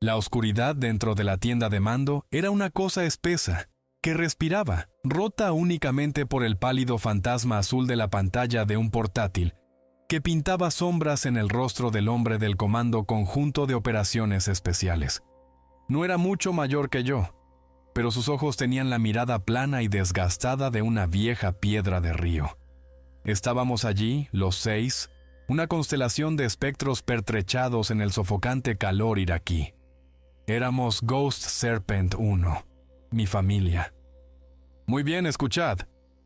La oscuridad dentro de la tienda de mando era una cosa espesa, que respiraba, rota únicamente por el pálido fantasma azul de la pantalla de un portátil, que pintaba sombras en el rostro del hombre del Comando Conjunto de Operaciones Especiales. No era mucho mayor que yo, pero sus ojos tenían la mirada plana y desgastada de una vieja piedra de río. Estábamos allí, los 6, una constelación de espectros pertrechados en el sofocante calor iraquí. Éramos Ghost Serpent 1, mi familia. «Muy bien, escuchad»,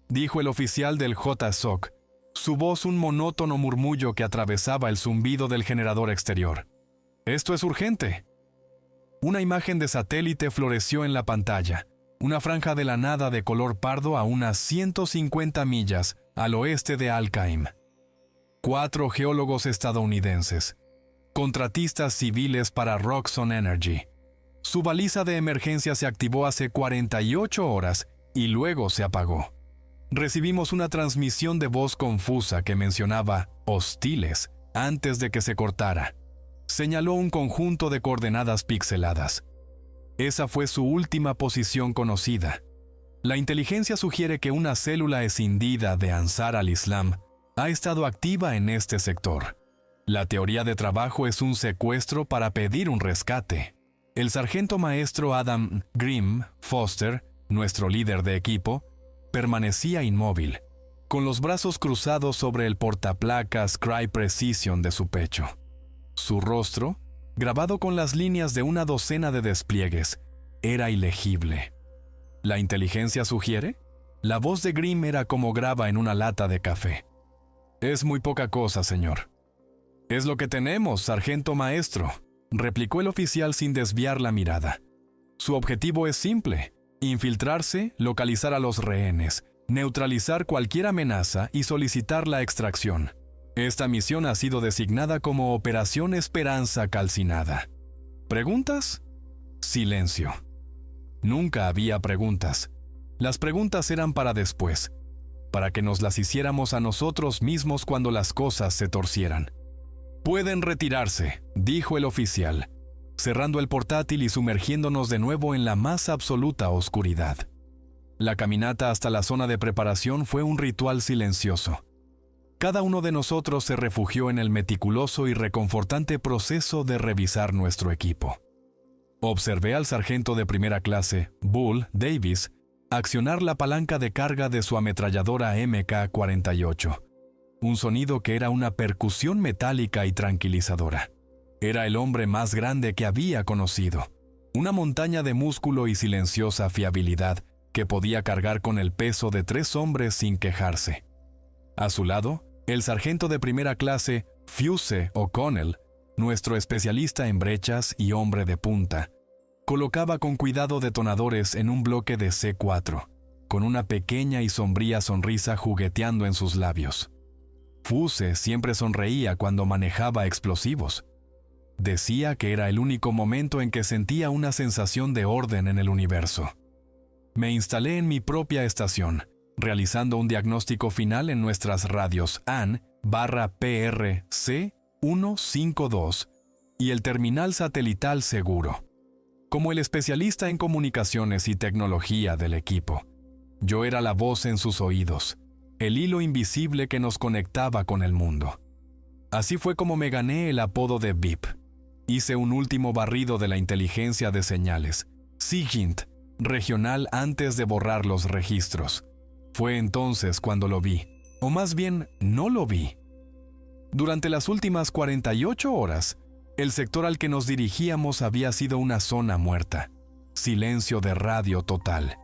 dijo el oficial del JSOC, su voz un monótono murmullo que atravesaba el zumbido del generador exterior. «Esto es urgente». Una imagen de satélite floreció en la pantalla, una franja de la nada de color pardo a unas 150 millas al oeste de Al-Qaim. 4 geólogos estadounidenses, contratistas civiles para Roxxon Energy. Su baliza de emergencia se activó hace 48 horas y luego se apagó. Recibimos una transmisión de voz confusa que mencionaba «hostiles» antes de que se cortara. Señaló un conjunto de coordenadas pixeladas. Esa fue su última posición conocida. La inteligencia sugiere que una célula escindida de Ansar al-Islam ha estado activa en este sector. La teoría de trabajo es un secuestro para pedir un rescate. El sargento maestro Adam Grimm Foster, nuestro líder de equipo, permanecía inmóvil, con los brazos cruzados sobre el portaplacas Cry Precision de su pecho. Su rostro, grabado con las líneas de una docena de despliegues, era ilegible. ¿La inteligencia sugiere? La voz de Grimm era como grava en una lata de café. «Es muy poca cosa, señor». «Es lo que tenemos, sargento maestro», replicó el oficial sin desviar la mirada. «Su objetivo es simple: infiltrarse, localizar a los rehenes, neutralizar cualquier amenaza y solicitar la extracción. Esta misión ha sido designada como Operación Esperanza Calcinada». ¿Preguntas? Silencio. Nunca había preguntas. Las preguntas eran para después, para que nos las hiciéramos a nosotros mismos cuando las cosas se torcieran. «Pueden retirarse», dijo el oficial, cerrando el portátil y sumergiéndonos de nuevo en la más absoluta oscuridad. La caminata hasta la zona de preparación fue un ritual silencioso. Cada uno de nosotros se refugió en el meticuloso y reconfortante proceso de revisar nuestro equipo. Observé al sargento de primera clase, Bull Davis, accionar la palanca de carga de su ametralladora MK-48, un sonido que era una percusión metálica y tranquilizadora. Era el hombre más grande que había conocido, una montaña de músculo y silenciosa fiabilidad que podía cargar con el peso de 3 hombres sin quejarse. A su lado, el sargento de primera clase, Fuse O'Connell, nuestro especialista en brechas y hombre de punta, colocaba con cuidado detonadores en un bloque de C4, con una pequeña y sombría sonrisa jugueteando en sus labios. Fuse siempre sonreía cuando manejaba explosivos. Decía que era el único momento en que sentía una sensación de orden en el universo. Me instalé en mi propia estación, realizando un diagnóstico final en nuestras radios AN/PRC-152 y el terminal satelital seguro. Como el especialista en comunicaciones y tecnología del equipo, yo era la voz en sus oídos, el hilo invisible que nos conectaba con el mundo. Así fue como me gané el apodo de VIP. Hice un último barrido de la inteligencia de señales, SIGINT, regional antes de borrar los registros. Fue entonces cuando lo vi, o más bien no lo vi. Durante las últimas 48 horas, el sector al que nos dirigíamos había sido una zona muerta. Silencio de radio total.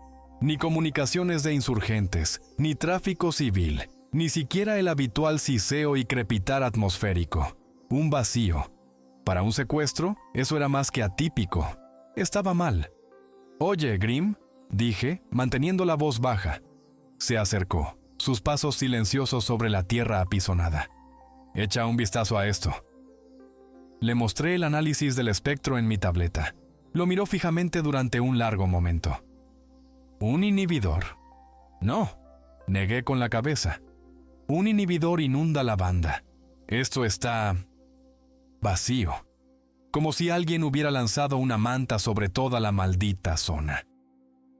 Ni comunicaciones de insurgentes, ni tráfico civil, ni siquiera el habitual siseo y crepitar atmosférico. Un vacío. Para un secuestro, eso era más que atípico. Estaba mal. «Oye, Grimm», dije, manteniendo la voz baja. Se acercó, sus pasos silenciosos sobre la tierra apisonada. «Echa un vistazo a esto». Le mostré el análisis del espectro en mi tableta. Lo miró fijamente durante un largo momento. «¿Un inhibidor?» «No», negué con la cabeza. «Un inhibidor inunda la banda. Esto está... vacío». como si alguien hubiera lanzado una manta sobre toda la maldita zona.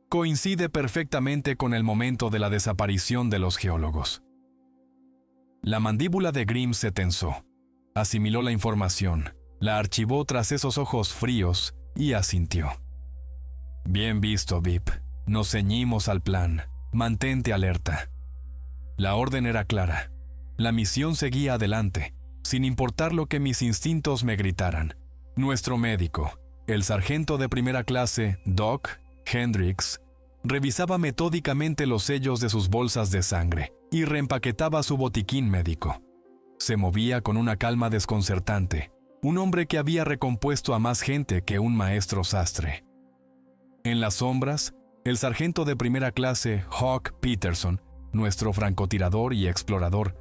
Coincide perfectamente con el momento de la desaparición de los geólogos. La mandíbula de Grimm se tensó, asimiló la información, la archivó tras esos ojos fríos y asintió. Bien visto, Vip. Nos ceñimos al plan. Mantente alerta. La orden era clara. La misión seguía adelante, sin importar lo que mis instintos me gritaran. Nuestro médico, el sargento de primera clase, Doc Hendricks, revisaba metódicamente los sellos de sus bolsas de sangre y reempaquetaba su botiquín médico. Se movía con una calma desconcertante, un hombre que había recompuesto a más gente que un maestro sastre. En las sombras, el sargento de primera clase, Hawk Peterson, nuestro francotirador y explorador,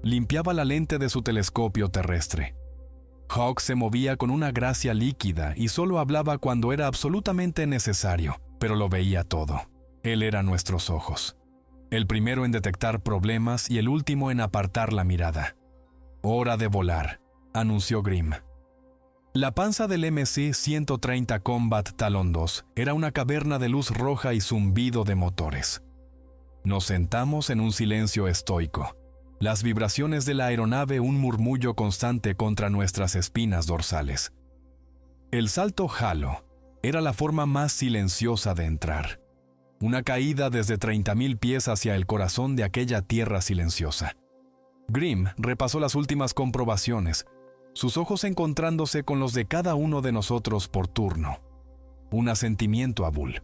limpiaba la lente de su telescopio terrestre. Hawk se movía con una gracia líquida y solo hablaba cuando era absolutamente necesario, pero lo veía todo. Él era nuestros ojos. El primero en detectar problemas y el último en apartar la mirada. «Hora de volar», anunció Grimm. La panza del MC-130 Combat Talon II era una caverna de luz roja y zumbido de motores. Nos sentamos en un silencio estoico. Las vibraciones de la aeronave un murmullo constante contra nuestras espinas dorsales. El salto Halo era la forma más silenciosa de entrar. Una caída desde 30.000 pies hacia el corazón de aquella tierra silenciosa. Grimm repasó las últimas comprobaciones, sus ojos encontrándose con los de cada uno de nosotros por turno. Un asentimiento a Bull.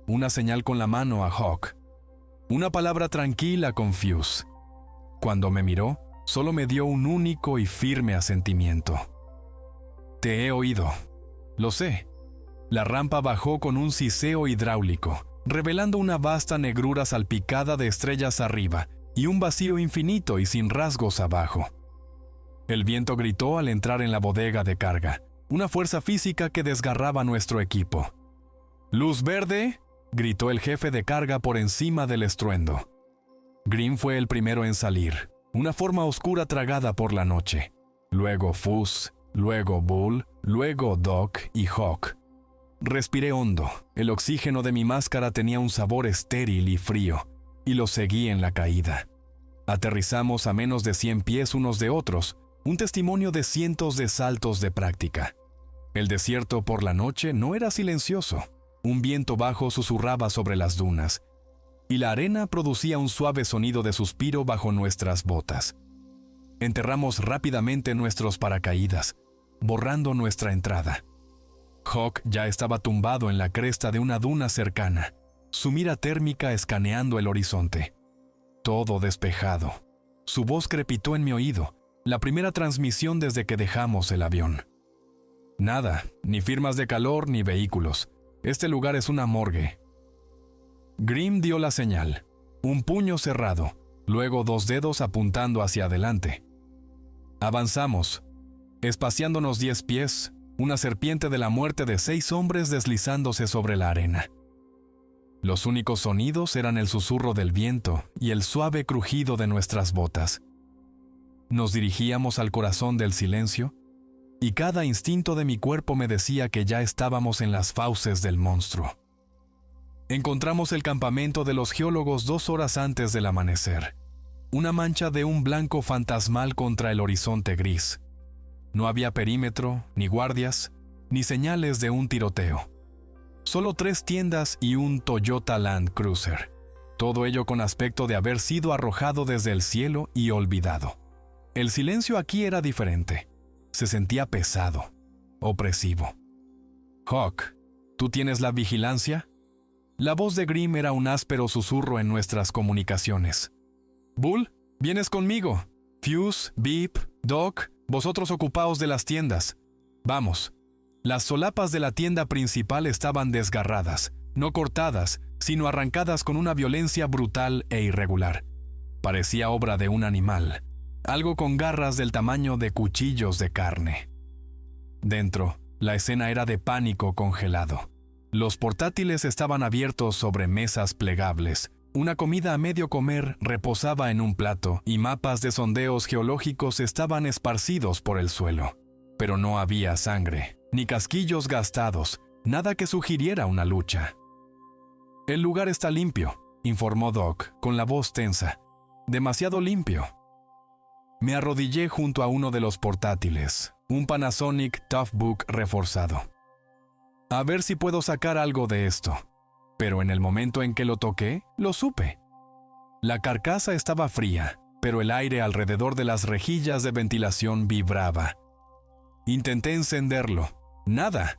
Una señal con la mano a Hawk. Una palabra tranquila con Fuse. Cuando me miró, solo me dio un único y firme asentimiento. «Te he oído. Lo sé». La rampa bajó con un siseo hidráulico, revelando una vasta negrura salpicada de estrellas arriba y un vacío infinito y sin rasgos abajo. El viento gritó al entrar en la bodega de carga, una fuerza física que desgarraba nuestro equipo. «¡Luz verde!», gritó el jefe de carga por encima del estruendo. Grimm fue el primero en salir, una forma oscura tragada por la noche. Luego Fuzz, luego Bull, luego Doc y Hawk. Respiré hondo, el oxígeno de mi máscara tenía un sabor estéril y frío, y lo seguí en la caída. Aterrizamos a menos de 100 pies unos de otros, un testimonio de cientos de saltos de práctica. El desierto por la noche no era silencioso, un viento bajo susurraba sobre las dunas, y la arena producía un suave sonido de suspiro bajo nuestras botas. Enterramos rápidamente nuestros paracaídas, borrando nuestra entrada. Hawk ya estaba tumbado en la cresta de una duna cercana, su mira térmica escaneando el horizonte. Todo despejado. Su voz crepitó en mi oído, la primera transmisión desde que dejamos el avión. «Nada, ni firmas de calor ni vehículos. Este lugar es una morgue». Grimm dio la señal, un puño cerrado, luego 2 dedos apuntando hacia adelante. Avanzamos, espaciándonos 10 pies, una serpiente de la muerte de 6 hombres deslizándose sobre la arena. Los únicos sonidos eran el susurro del viento y el suave crujido de nuestras botas. Nos dirigíamos al corazón del silencio, y cada instinto de mi cuerpo me decía que ya estábamos en las fauces del monstruo. Encontramos el campamento de los geólogos 2 horas antes del amanecer, una mancha de un blanco fantasmal contra el horizonte gris. No había perímetro, ni guardias, ni señales de un tiroteo. Solo 3 tiendas y un Toyota Land Cruiser. Todo ello con aspecto de haber sido arrojado desde el cielo y olvidado. El silencio aquí era diferente. Se sentía pesado, opresivo. «Hawk, ¿tú tienes la vigilancia?» La voz de Grimm era un áspero susurro en nuestras comunicaciones. «Bull, vienes conmigo. Fuse, Beep, Doc, vosotros ocupaos de las tiendas. Vamos». Las solapas de la tienda principal estaban desgarradas, no cortadas, sino arrancadas con una violencia brutal e irregular. Parecía obra de un animal, algo con garras del tamaño de cuchillos de carne. Dentro, la escena era de pánico congelado. Los portátiles estaban abiertos sobre mesas plegables. Una comida a medio comer reposaba en un plato y mapas de sondeos geológicos estaban esparcidos por el suelo. pero no había sangre, ni casquillos gastados, nada que sugiriera una lucha. «El lugar está limpio», informó Doc con la voz tensa. «Demasiado limpio». Me arrodillé junto a uno de los portátiles, un Panasonic Toughbook reforzado. A ver si puedo sacar algo de esto. Pero en el momento en que lo toqué, lo supe. La carcasa estaba fría, pero el aire alrededor de las rejillas de ventilación vibraba. Intenté encenderlo. Nada.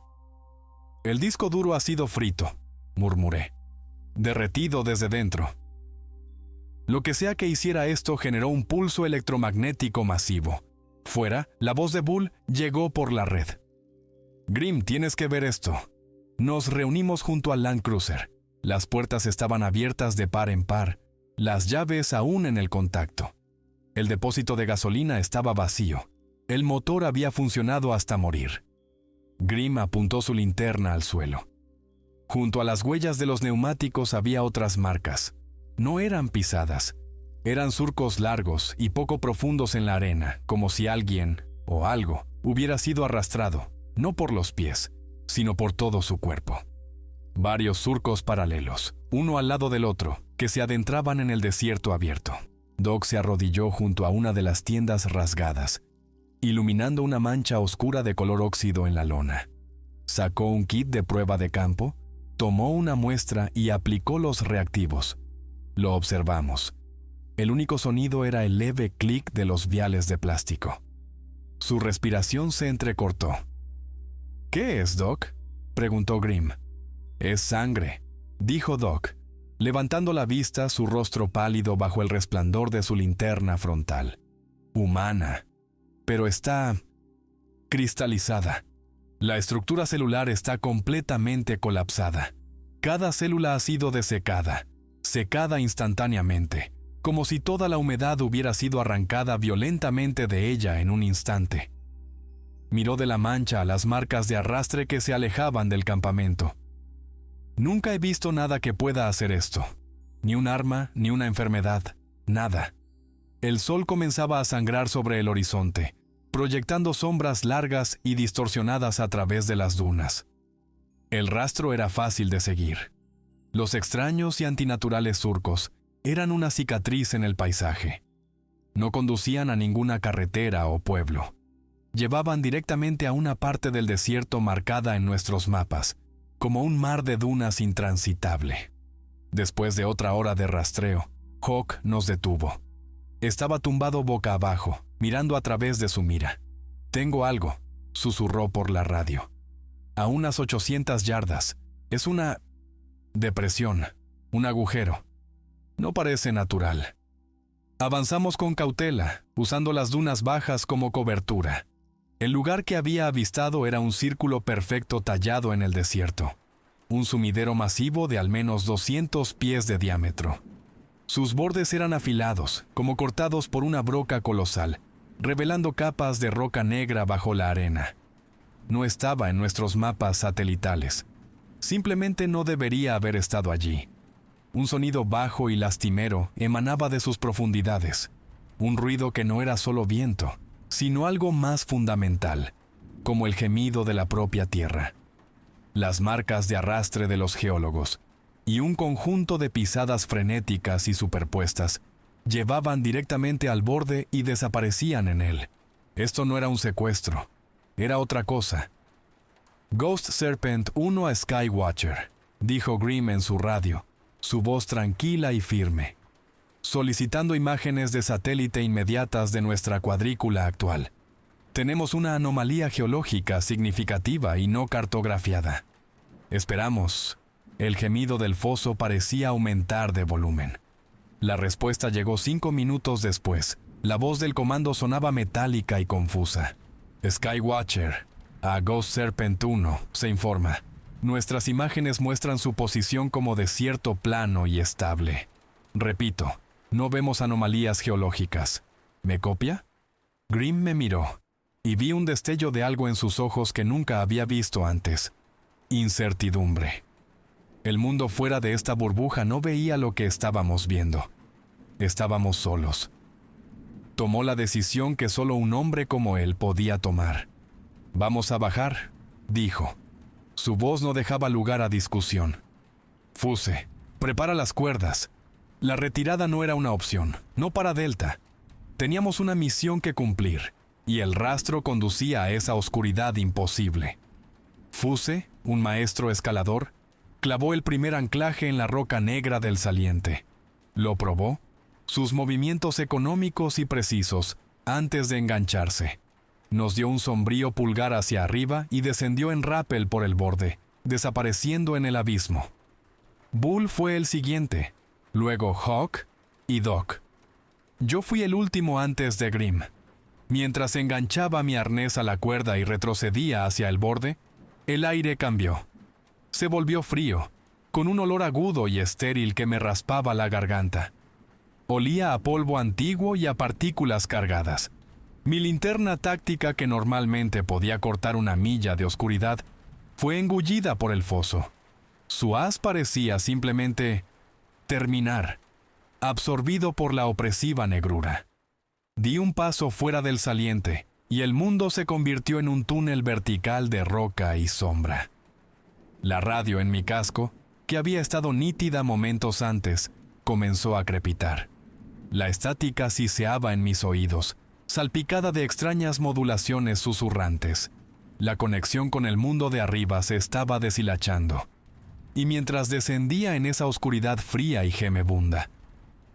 «El disco duro ha sido frito», murmuré. «Derretido desde dentro». Lo que sea que hiciera esto generó un pulso electromagnético masivo. Fuera, la voz de Bull llegó por la red. «Grim, tienes que ver esto». Nos reunimos junto al Land Cruiser. Las puertas estaban abiertas de par en par, las llaves aún en el contacto. El depósito de gasolina estaba vacío. El motor había funcionado hasta morir. Grim apuntó su linterna al suelo. Junto a las huellas de los neumáticos había otras marcas. No eran pisadas. Eran surcos largos y poco profundos en la arena, como si alguien, o algo, hubiera sido arrastrado, no por los pies, sino por todo su cuerpo. Varios surcos paralelos, uno al lado del otro, que se adentraban en el desierto abierto. Doc se arrodilló junto a una de las tiendas rasgadas, iluminando una mancha oscura de color óxido en la lona. Sacó un kit de prueba de campo, tomó una muestra y aplicó los reactivos. Lo observamos. El único sonido era el leve clic de los viales de plástico. Su respiración se entrecortó. «¿Qué es, Doc?», preguntó Grim. «Es sangre», dijo Doc, levantando la vista, su rostro pálido bajo el resplandor de su linterna frontal. «Humana, pero está cristalizada. La estructura celular está completamente colapsada. Cada célula ha sido desecada, secada instantáneamente, como si toda la humedad hubiera sido arrancada violentamente de ella en un instante». Miró de la mancha a las marcas de arrastre que se alejaban del campamento. «Nunca he visto nada que pueda hacer esto. Ni un arma, ni una enfermedad. Nada». El sol comenzaba a sangrar sobre el horizonte, proyectando sombras largas y distorsionadas a través de las dunas. El rastro era fácil de seguir. Los extraños y antinaturales surcos eran una cicatriz en el paisaje. No conducían a ninguna carretera o pueblo. Llevaban directamente a una parte del desierto marcada en nuestros mapas, como un mar de dunas intransitable. Después de otra hora de rastreo, Hawk nos detuvo. Estaba tumbado boca abajo, mirando a través de su mira. «Tengo algo», susurró por la radio. «A unas 800 yardas. Es una depresión, un agujero. No parece natural». Avanzamos con cautela, usando las dunas bajas como cobertura. El lugar que había avistado era un círculo perfecto tallado en el desierto, un sumidero masivo de al menos 200 pies de diámetro. Sus bordes eran afilados, como cortados por una broca colosal, revelando capas de roca negra bajo la arena. No estaba en nuestros mapas satelitales. Simplemente no debería haber estado allí. Un sonido bajo y lastimero emanaba de sus profundidades, un ruido que no era solo viento, sino algo más fundamental, como el gemido de la propia tierra. Las marcas de arrastre de los geólogos y un conjunto de pisadas frenéticas y superpuestas llevaban directamente al borde y desaparecían en él. Esto no era un secuestro, era otra cosa. «Ghost Serpent 1 a Skywatcher», dijo Grim en su radio, su voz tranquila y firme, solicitando imágenes de satélite inmediatas de nuestra cuadrícula actual. «Tenemos una anomalía geológica significativa y no cartografiada. Esperamos». El gemido del foso parecía aumentar de volumen. La respuesta llegó 5 minutos después. La voz del comando sonaba metálica y confusa. «Skywatcher, a Ghost Serpent 1, se informa. Nuestras imágenes muestran su posición como desierto plano y estable. Repito, no vemos anomalías geológicas. ¿Me copia?» Grim me miró, y vi un destello de algo en sus ojos que nunca había visto antes. Incertidumbre. El mundo fuera de esta burbuja no veía lo que estábamos viendo. Estábamos solos. Tomó la decisión que solo un hombre como él podía tomar. «Vamos a bajar», dijo. Su voz no dejaba lugar a discusión. «Fuse, prepara las cuerdas». La retirada no era una opción, no para Delta. Teníamos una misión que cumplir, y el rastro conducía a esa oscuridad imposible. Fuse, un maestro escalador, clavó el primer anclaje en la roca negra del saliente. Lo probó, sus movimientos económicos y precisos, antes de engancharse. Nos dio un sombrío pulgar hacia arriba y descendió en rappel por el borde, desapareciendo en el abismo. Bull fue el siguiente, luego Hawk y Doc. Yo fui el último antes de Grim. Mientras enganchaba mi arnés a la cuerda y retrocedía hacia el borde, el aire cambió. Se volvió frío, con un olor agudo y estéril que me raspaba la garganta. Olía a polvo antiguo y a partículas cargadas. Mi linterna táctica, que normalmente podía cortar una milla de oscuridad, fue engullida por el foso. Su haz parecía simplemente terminar, absorbido por la opresiva negrura. Di un paso fuera del saliente, y el mundo se convirtió en un túnel vertical de roca y sombra. La radio en mi casco, que había estado nítida momentos antes, comenzó a crepitar. La estática siseaba en mis oídos, salpicada de extrañas modulaciones susurrantes. La conexión con el mundo de arriba se estaba deshilachando. Y mientras descendía en esa oscuridad fría y gemebunda,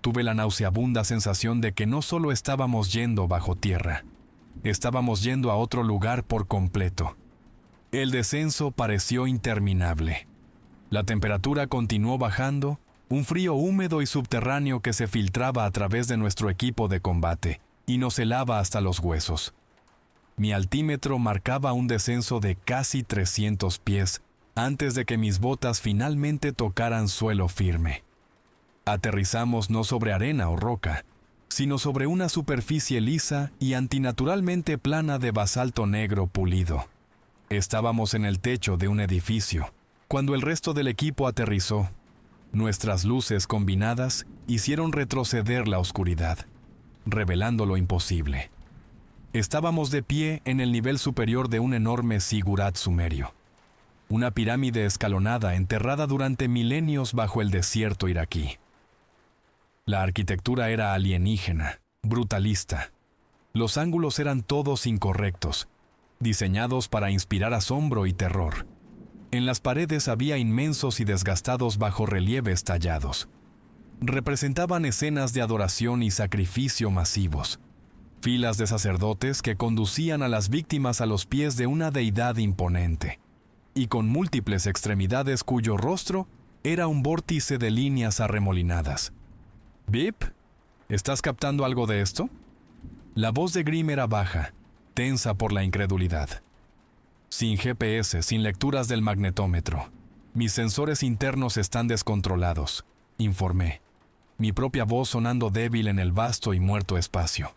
tuve la nauseabunda sensación de que no solo estábamos yendo bajo tierra, estábamos yendo a otro lugar por completo. El descenso pareció interminable. La temperatura continuó bajando, un frío húmedo y subterráneo que se filtraba a través de nuestro equipo de combate y nos helaba hasta los huesos. Mi altímetro marcaba un descenso de casi 300 pies antes de que mis botas finalmente tocaran suelo firme. Aterrizamos no sobre arena o roca, sino sobre una superficie lisa y antinaturalmente plana de basalto negro pulido. Estábamos en el techo de un edificio, cuando el resto del equipo aterrizó. Nuestras luces combinadas hicieron retroceder la oscuridad, revelando lo imposible. Estábamos de pie en el nivel superior de un enorme zigurat sumerio, una pirámide escalonada enterrada durante milenios bajo el desierto iraquí. La arquitectura era alienígena, brutalista. Los ángulos eran todos incorrectos, diseñados para inspirar asombro y terror. En las paredes había inmensos y desgastados bajorrelieves tallados. Representaban escenas de adoración y sacrificio masivos. Filas de sacerdotes que conducían a las víctimas a los pies de una deidad imponente, y con múltiples extremidades cuyo rostro era un vórtice de líneas arremolinadas. «¿Vip? ¿Estás captando algo de esto?» La voz de Grim era baja, tensa por la incredulidad. «Sin GPS, sin lecturas del magnetómetro. Mis sensores internos están descontrolados», informé, mi propia voz sonando débil en el vasto y muerto espacio.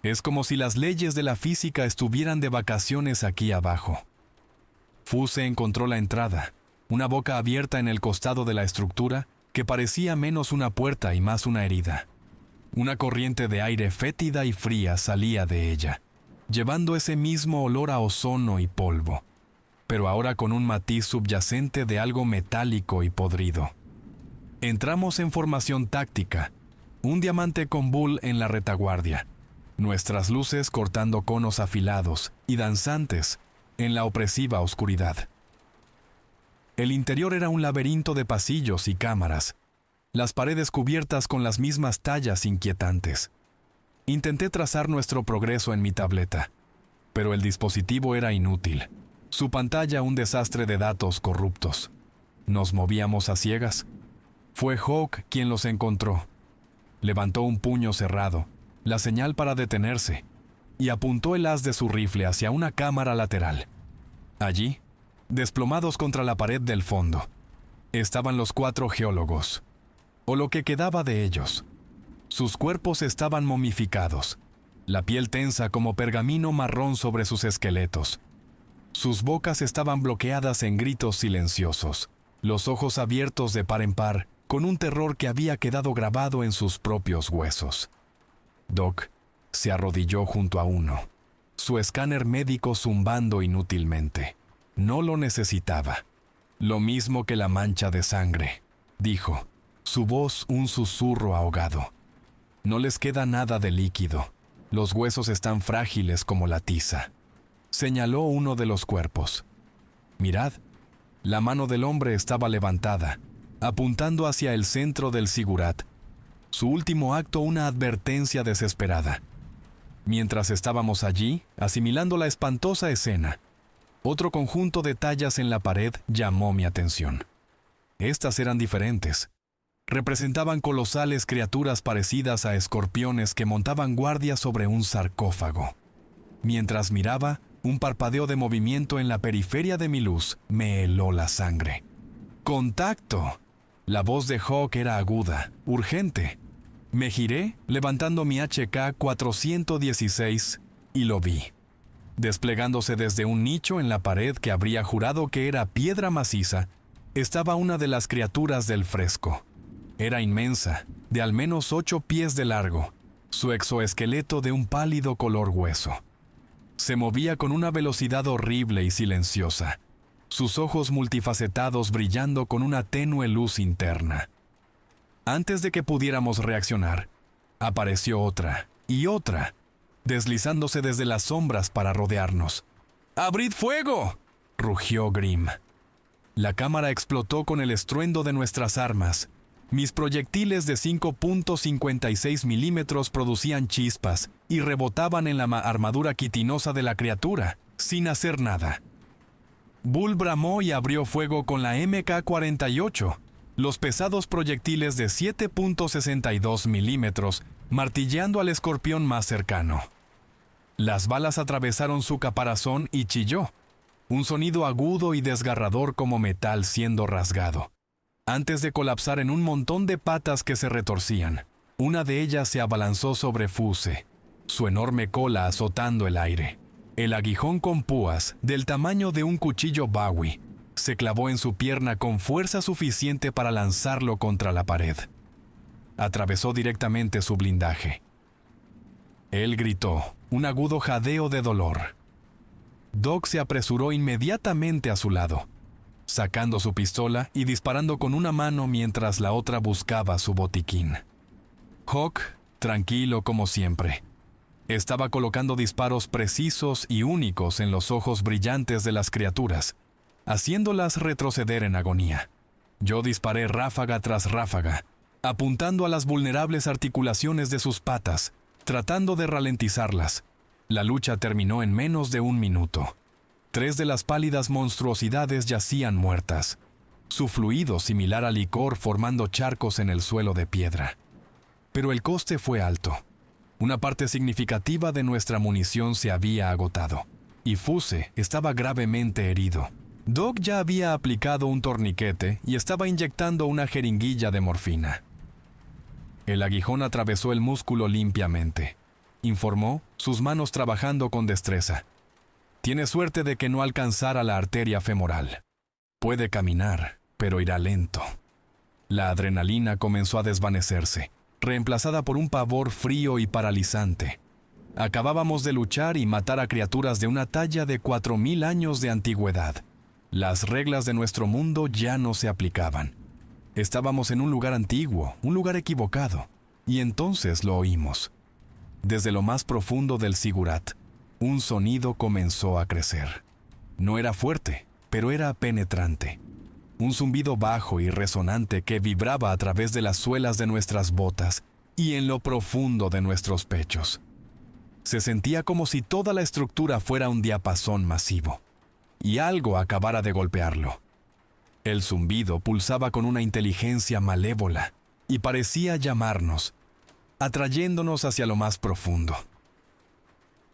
Es como si las leyes de la física estuvieran de vacaciones aquí abajo. Fuse encontró la entrada, una boca abierta en el costado de la estructura que parecía menos una puerta y más una herida. Una corriente de aire fétida y fría salía de ella, llevando ese mismo olor a ozono y polvo, pero ahora con un matiz subyacente de algo metálico y podrido. Entramos en formación táctica, un diamante con Bull en la retaguardia, nuestras luces cortando conos afilados y danzantes en la opresiva oscuridad. El interior era un laberinto de pasillos y cámaras, las paredes cubiertas con las mismas tallas inquietantes. Intenté trazar nuestro progreso en mi tableta, pero el dispositivo era inútil, su pantalla un desastre de datos corruptos. ¿Nos movíamos a ciegas? Fue Hawk quien los encontró. Levantó un puño cerrado, la señal para detenerse, y apuntó el haz de su rifle hacia una cámara lateral. Allí, desplomados contra la pared del fondo, estaban los 4 geólogos, o lo que quedaba de ellos. Sus cuerpos estaban momificados, la piel tensa como pergamino marrón sobre sus esqueletos. Sus bocas estaban bloqueadas en gritos silenciosos, los ojos abiertos de par en par, con un terror que había quedado grabado en sus propios huesos. Doc se arrodilló junto a uno, su escáner médico zumbando inútilmente. No lo necesitaba. Lo mismo que la mancha de sangre, dijo, su voz un susurro ahogado. No les queda nada de líquido. Los huesos están frágiles como la tiza. Señaló uno de los cuerpos. Mirad, la mano del hombre estaba levantada, apuntando hacia el centro del zigurat. Su último acto una advertencia desesperada. Mientras estábamos allí, asimilando la espantosa escena, otro conjunto de tallas en la pared llamó mi atención. Estas eran diferentes. Representaban colosales criaturas parecidas a escorpiones que montaban guardia sobre un sarcófago. Mientras miraba, un parpadeo de movimiento en la periferia de mi luz me heló la sangre. ¡Contacto! La voz de Hawk era aguda, urgente. Me giré, levantando mi HK-416, y lo vi. Desplegándose desde un nicho en la pared que habría jurado que era piedra maciza, estaba una de las criaturas del fresco. Era inmensa, de al menos 8 pies de largo, su exoesqueleto de un pálido color hueso. Se movía con una velocidad horrible y silenciosa, sus ojos multifacetados brillando con una tenue luz interna. Antes de que pudiéramos reaccionar, apareció otra y otra, deslizándose desde las sombras para rodearnos. ¡Abrid fuego!, rugió Grimm. La cámara explotó con el estruendo de nuestras armas. Mis proyectiles de 5.56 milímetros producían chispas y rebotaban en la armadura quitinosa de la criatura, sin hacer nada. Bull bramó y abrió fuego con la MK-48, los pesados proyectiles de 7.62 milímetros, martilleando al escorpión más cercano. Las balas atravesaron su caparazón y chilló, un sonido agudo y desgarrador como metal siendo rasgado. Antes de colapsar en un montón de patas que se retorcían, una de ellas se abalanzó sobre Fuse, su enorme cola azotando el aire. El aguijón con púas, del tamaño de un cuchillo Bowie, se clavó en su pierna con fuerza suficiente para lanzarlo contra la pared. Atravesó directamente su blindaje. Él gritó, un agudo jadeo de dolor. Doc se apresuró inmediatamente a su lado, sacando su pistola y disparando con una mano mientras la otra buscaba su botiquín. Hawk, tranquilo como siempre, estaba colocando disparos precisos y únicos en los ojos brillantes de las criaturas, haciéndolas retroceder en agonía. Yo disparé ráfaga tras ráfaga, apuntando a las vulnerables articulaciones de sus patas, tratando de ralentizarlas. La lucha terminó en menos de 1 minuto. 3 de las pálidas monstruosidades yacían muertas, su fluido similar a licor formando charcos en el suelo de piedra. Pero el coste fue alto. Una parte significativa de nuestra munición se había agotado, y Fuse estaba gravemente herido. Doc ya había aplicado un torniquete y estaba inyectando una jeringuilla de morfina. El aguijón atravesó el músculo limpiamente, informó, sus manos trabajando con destreza. Tiene suerte de que no alcanzara la arteria femoral. Puede caminar, pero irá lento. La adrenalina comenzó a desvanecerse, reemplazada por un pavor frío y paralizante. Acabábamos de luchar y matar a criaturas de una talla de 4000 años de antigüedad. Las reglas de nuestro mundo ya no se aplicaban. Estábamos en un lugar antiguo, un lugar equivocado, y entonces lo oímos. Desde lo más profundo del zigurat, un sonido comenzó a crecer. No era fuerte, pero era penetrante. Un zumbido bajo y resonante que vibraba a través de las suelas de nuestras botas y en lo profundo de nuestros pechos. Se sentía como si toda la estructura fuera un diapasón masivo, y algo acabara de golpearlo. El zumbido pulsaba con una inteligencia malévola y parecía llamarnos, atrayéndonos hacia lo más profundo.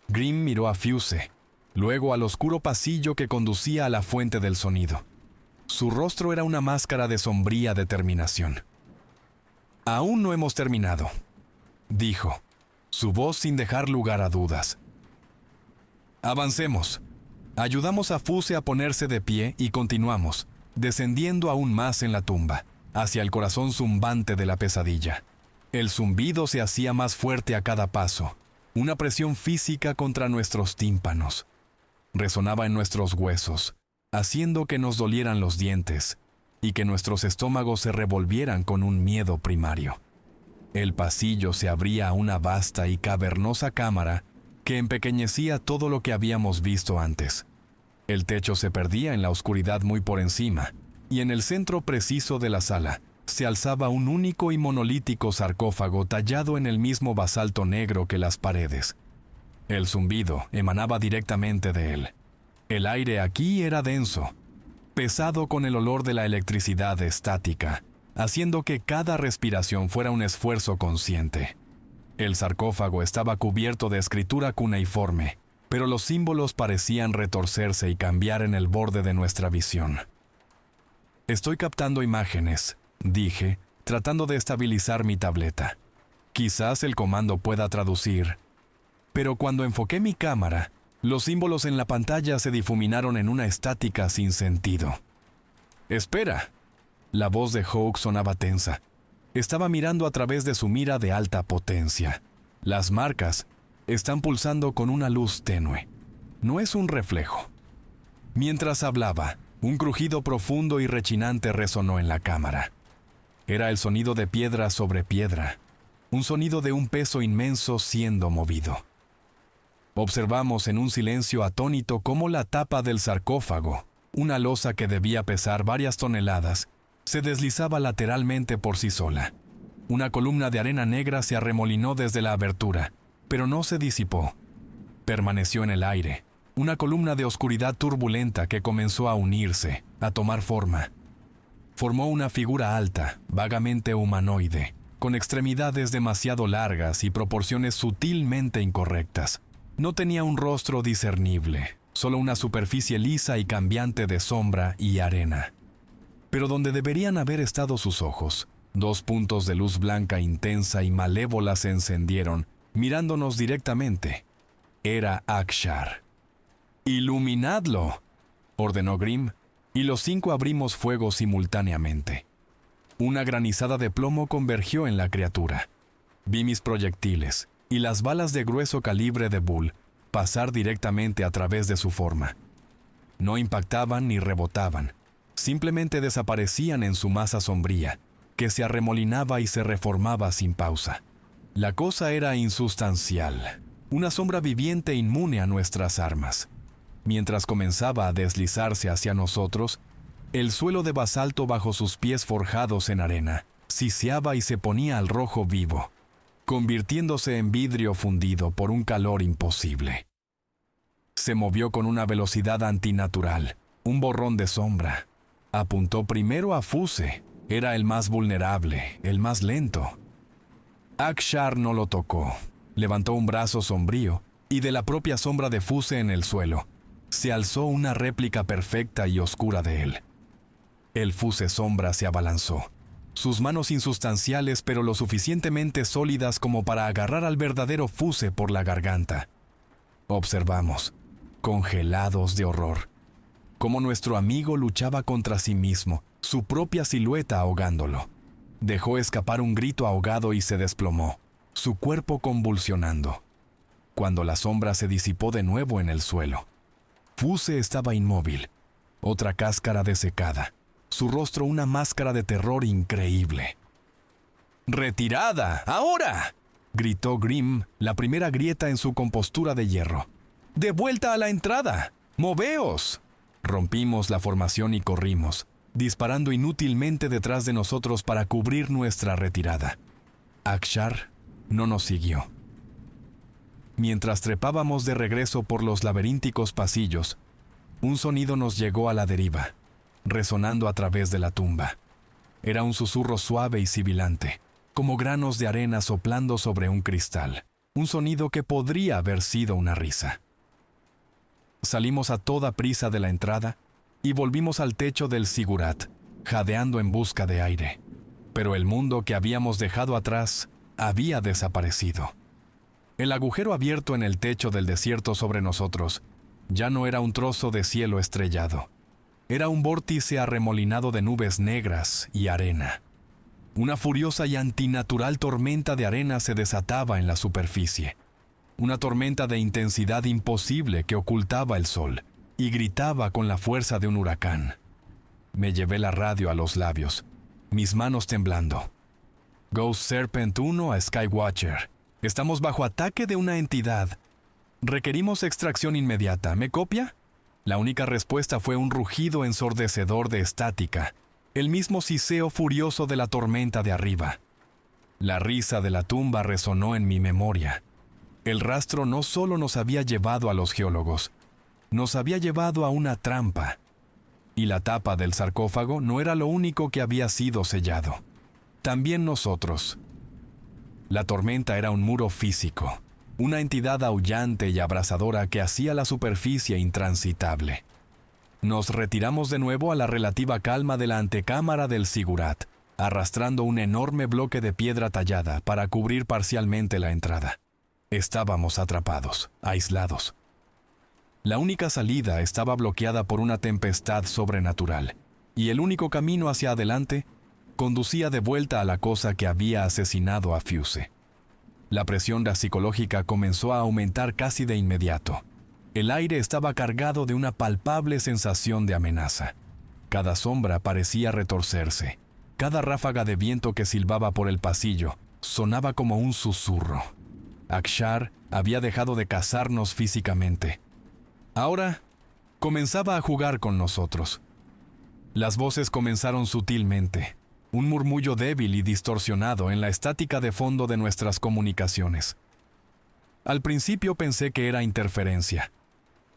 Grimm miró a Fuse, luego al oscuro pasillo que conducía a la fuente del sonido. Su rostro era una máscara de sombría determinación. «Aún no hemos terminado», dijo, su voz sin dejar lugar a dudas. «Avancemos». Ayudamos a Fuse a ponerse de pie y continuamos, descendiendo aún más en la tumba, hacia el corazón zumbante de la pesadilla. El zumbido se hacía más fuerte a cada paso, una presión física contra nuestros tímpanos. Resonaba en nuestros huesos, haciendo que nos dolieran los dientes y que nuestros estómagos se revolvieran con un miedo primario. El pasillo se abría a una vasta y cavernosa cámara que empequeñecía todo lo que habíamos visto antes. El techo se perdía en la oscuridad muy por encima, y en el centro preciso de la sala se alzaba un único y monolítico sarcófago tallado en el mismo basalto negro que las paredes. El zumbido emanaba directamente de él. El aire aquí era denso, pesado con el olor de la electricidad estática, haciendo que cada respiración fuera un esfuerzo consciente. El sarcófago estaba cubierto de escritura cuneiforme, pero los símbolos parecían retorcerse y cambiar en el borde de nuestra visión. «Estoy captando imágenes», dije, tratando de estabilizar mi tableta. «Quizás el comando pueda traducir». Pero cuando enfoqué mi cámara, los símbolos en la pantalla se difuminaron en una estática sin sentido. «Espera». La voz de Hawk sonaba tensa. Estaba mirando a través de su mira de alta potencia. Las marcas están pulsando con una luz tenue. No es un reflejo. Mientras hablaba, un crujido profundo y rechinante resonó en la cámara. Era el sonido de piedra sobre piedra, un sonido de un peso inmenso siendo movido. Observamos en un silencio atónito cómo la tapa del sarcófago, una losa que debía pesar varias toneladas, se deslizaba lateralmente por sí sola. Una columna de arena negra se arremolinó desde la abertura, pero no se disipó. Permaneció en el aire, una columna de oscuridad turbulenta que comenzó a unirse, a tomar forma. Formó una figura alta, vagamente humanoide, con extremidades demasiado largas y proporciones sutilmente incorrectas. No tenía un rostro discernible, solo una superficie lisa y cambiante de sombra y arena. Pero donde deberían haber estado sus ojos, dos puntos de luz blanca intensa y malévola se encendieron, mirándonos directamente. Era Akshar. «¡Iluminadlo!», ordenó Grimm, y los 5 abrimos fuego simultáneamente. Una granizada de plomo convergió en la criatura. Vi mis proyectiles y las balas de grueso calibre de Bull pasar directamente a través de su forma. No impactaban ni rebotaban, simplemente desaparecían en su masa sombría, que se arremolinaba y se reformaba sin pausa. La cosa era insustancial, una sombra viviente inmune a nuestras armas. Mientras comenzaba a deslizarse hacia nosotros, el suelo de basalto bajo sus pies forjados en arena siseaba y se ponía al rojo vivo, convirtiéndose en vidrio fundido por un calor imposible. Se movió con una velocidad antinatural, un borrón de sombra. Apuntó primero a Fuse, era el más vulnerable, el más lento. Akshar no lo tocó. Levantó un brazo sombrío y de la propia sombra de Fuse en el suelo se alzó una réplica perfecta y oscura de él. El Fuse sombra se abalanzó, sus manos insustanciales pero lo suficientemente sólidas como para agarrar al verdadero Fuse por la garganta. Observamos, congelados de horror, cómo nuestro amigo luchaba contra sí mismo, su propia silueta ahogándolo. Dejó escapar un grito ahogado y se desplomó, su cuerpo convulsionando. Cuando la sombra se disipó de nuevo en el suelo, Fuse estaba inmóvil, otra cáscara desecada, su rostro una máscara de terror increíble. «¡Retirada! ¡Ahora!», gritó Grimm, la primera grieta en su compostura de hierro. «¡De vuelta a la entrada! ¡Moveos!». Rompimos la formación y corrimos, disparando inútilmente detrás de nosotros para cubrir nuestra retirada. Akshar no nos siguió. Mientras trepábamos de regreso por los laberínticos pasillos, un sonido nos llegó a la deriva, resonando a través de la tumba. Era un susurro suave y sibilante, como granos de arena soplando sobre un cristal, un sonido que podría haber sido una risa. Salimos a toda prisa de la entrada y volvimos al techo del zigurat, jadeando en busca de aire. Pero el mundo que habíamos dejado atrás había desaparecido. El agujero abierto en el techo del desierto sobre nosotros ya no era un trozo de cielo estrellado. Era un vórtice arremolinado de nubes negras y arena. Una furiosa y antinatural tormenta de arena se desataba en la superficie. una tormenta de intensidad imposible que ocultaba el sol y gritaba con la fuerza de un huracán. Me llevé la radio a los labios, mis manos temblando. Ghost Serpent 1 a Skywatcher. Estamos bajo ataque de una entidad. Requerimos extracción inmediata. ¿Me copia? La única respuesta fue un rugido ensordecedor de estática, el mismo siseo furioso de la tormenta de arriba. La risa de la tumba resonó en mi memoria. El rastro no solo nos había llevado a los geólogos, nos había llevado a una trampa. Y la tapa del sarcófago no era lo único que había sido sellado. También nosotros. La tormenta era un muro físico, una entidad aullante y abrasadora que hacía la superficie intransitable. Nos retiramos de nuevo a la relativa calma de la antecámara del Zigurat, arrastrando un enorme bloque de piedra tallada para cubrir parcialmente la entrada. Estábamos atrapados, aislados. La única salida estaba bloqueada por una tempestad sobrenatural, y el único camino hacia adelante conducía de vuelta a la cosa que había asesinado a Fuse. La presión psicológica comenzó a aumentar casi de inmediato. El aire estaba cargado de una palpable sensación de amenaza. Cada sombra parecía retorcerse. Cada ráfaga de viento que silbaba por el pasillo sonaba como un susurro. Akshar había dejado de cazarnos físicamente. Ahora comenzaba a jugar con nosotros. Las voces comenzaron sutilmente, un murmullo débil y distorsionado en la estática de fondo de nuestras comunicaciones. Al principio pensé que era interferencia,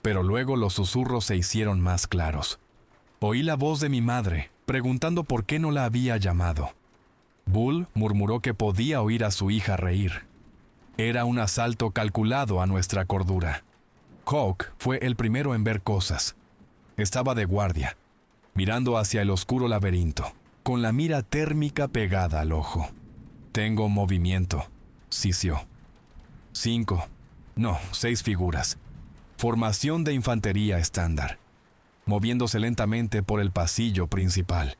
pero luego los susurros se hicieron más claros. Oí la voz de mi madre, preguntando por qué no la había llamado. Bull murmuró que podía oír a su hija reír. Era un asalto calculado a nuestra cordura. Hawk fue el primero en ver cosas. Estaba de guardia, mirando hacia el oscuro laberinto, con la mira térmica pegada al ojo. Tengo movimiento, sisió. 6 figuras. Formación de infantería estándar, moviéndose lentamente por el pasillo principal.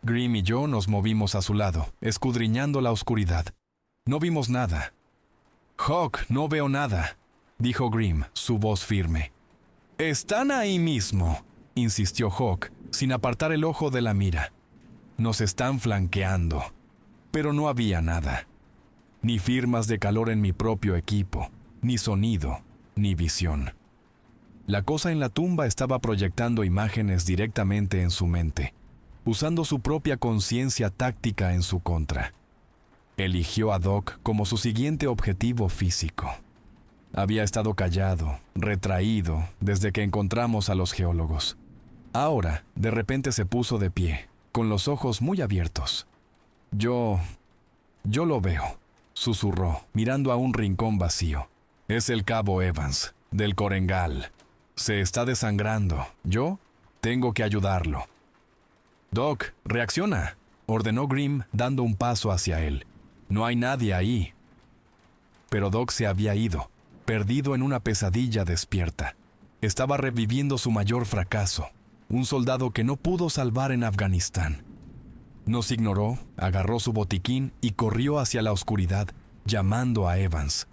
Grimm y yo nos movimos a su lado, escudriñando la oscuridad. No vimos nada. «Hawk, no veo nada», dijo Grimm, su voz firme. «Están ahí mismo», insistió Hawk, sin apartar el ojo de la mira. «Nos están flanqueando». Pero no había nada. Ni firmas de calor en mi propio equipo, ni sonido, ni visión. La cosa en la tumba estaba proyectando imágenes directamente en su mente, usando su propia conciencia táctica en su contra. Eligió a Doc como su siguiente objetivo físico. Había estado callado, retraído, desde que encontramos a los geólogos. Ahora, de repente se puso de pie, con los ojos muy abiertos. Yo lo veo», susurró, mirando a un rincón vacío. «Es el cabo Evans, del Korengal. Se está desangrando. Yo tengo que ayudarlo». «Doc, reacciona», ordenó Grimm, dando un paso hacia él. «No hay nadie ahí». Pero Doc se había ido, perdido en una pesadilla despierta. Estaba reviviendo su mayor fracaso, un soldado que no pudo salvar en Afganistán. Nos ignoró, agarró su botiquín y corrió hacia la oscuridad, llamando a Evans.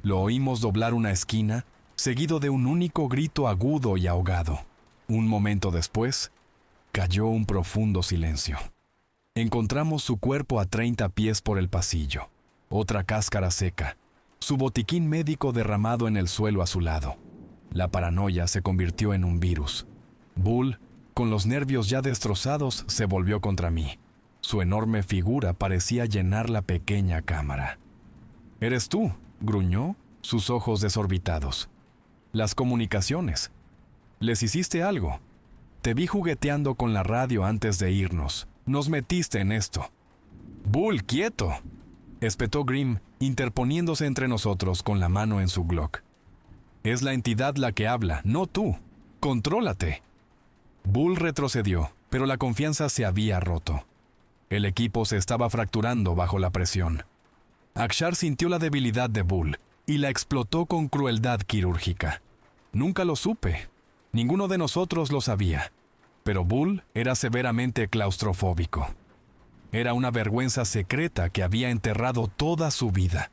Lo oímos doblar una esquina, seguido de un único grito agudo y ahogado. Un momento después, cayó un profundo silencio. Encontramos su cuerpo a 30 pies por el pasillo, otra cáscara seca, su botiquín médico derramado en el suelo a su lado. La paranoia se convirtió en un virus. Bull, con los nervios ya destrozados, se volvió contra mí. Su enorme figura parecía llenar la pequeña cámara. «¿Eres tú?», gruñó, sus ojos desorbitados. «Las comunicaciones. ¿Les hiciste algo? Te vi jugueteando con la radio antes de irnos. Nos metiste en esto». «Bull, quieto», espetó Grimm, interponiéndose entre nosotros con la mano en su Glock. «Es la entidad la que habla, no tú. Contrólate». Bull retrocedió, pero la confianza se había roto. El equipo se estaba fracturando bajo la presión. Akshar sintió la debilidad de Bull y la explotó con crueldad quirúrgica. Nunca lo supe. Ninguno de nosotros lo sabía. Pero Bull era severamente claustrofóbico. Era una vergüenza secreta que había enterrado toda su vida.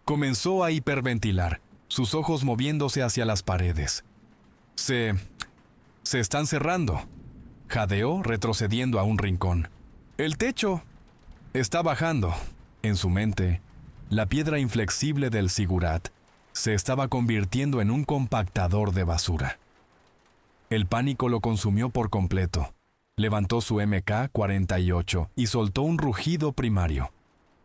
Comenzó a hiperventilar, sus ojos moviéndose hacia las paredes. Se están cerrando, jadeó retrocediendo a un rincón. El techo está bajando. En su mente, la piedra inflexible del zigurat se estaba convirtiendo en un compactador de basura. El pánico lo consumió por completo. Levantó su MK-48 y soltó un rugido primario,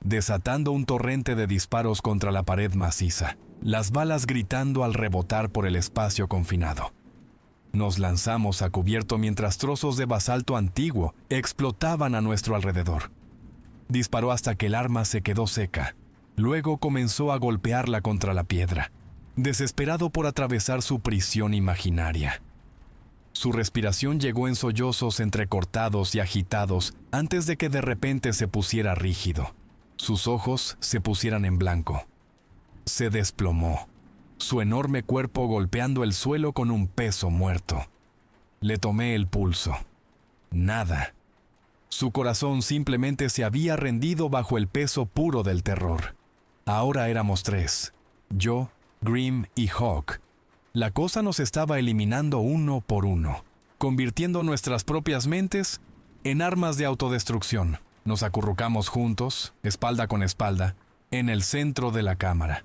desatando un torrente de disparos contra la pared maciza, las balas gritando al rebotar por el espacio confinado. Nos lanzamos a cubierto mientras trozos de basalto antiguo explotaban a nuestro alrededor. Disparó hasta que el arma se quedó seca. Luego comenzó a golpearla contra la piedra, desesperado por atravesar su prisión imaginaria. Su respiración llegó en sollozos entrecortados y agitados antes de que de repente se pusiera rígido. Sus ojos se pusieran en blanco. Se desplomó, su enorme cuerpo golpeando el suelo con un peso muerto. Le tomé el pulso. Nada. Su corazón simplemente se había rendido bajo el peso puro del terror. Ahora éramos 3, yo, Grim y Hawk. La cosa nos estaba eliminando uno por uno, convirtiendo nuestras propias mentes en armas de autodestrucción. Nos acurrucamos juntos, espalda con espalda, en el centro de la cámara.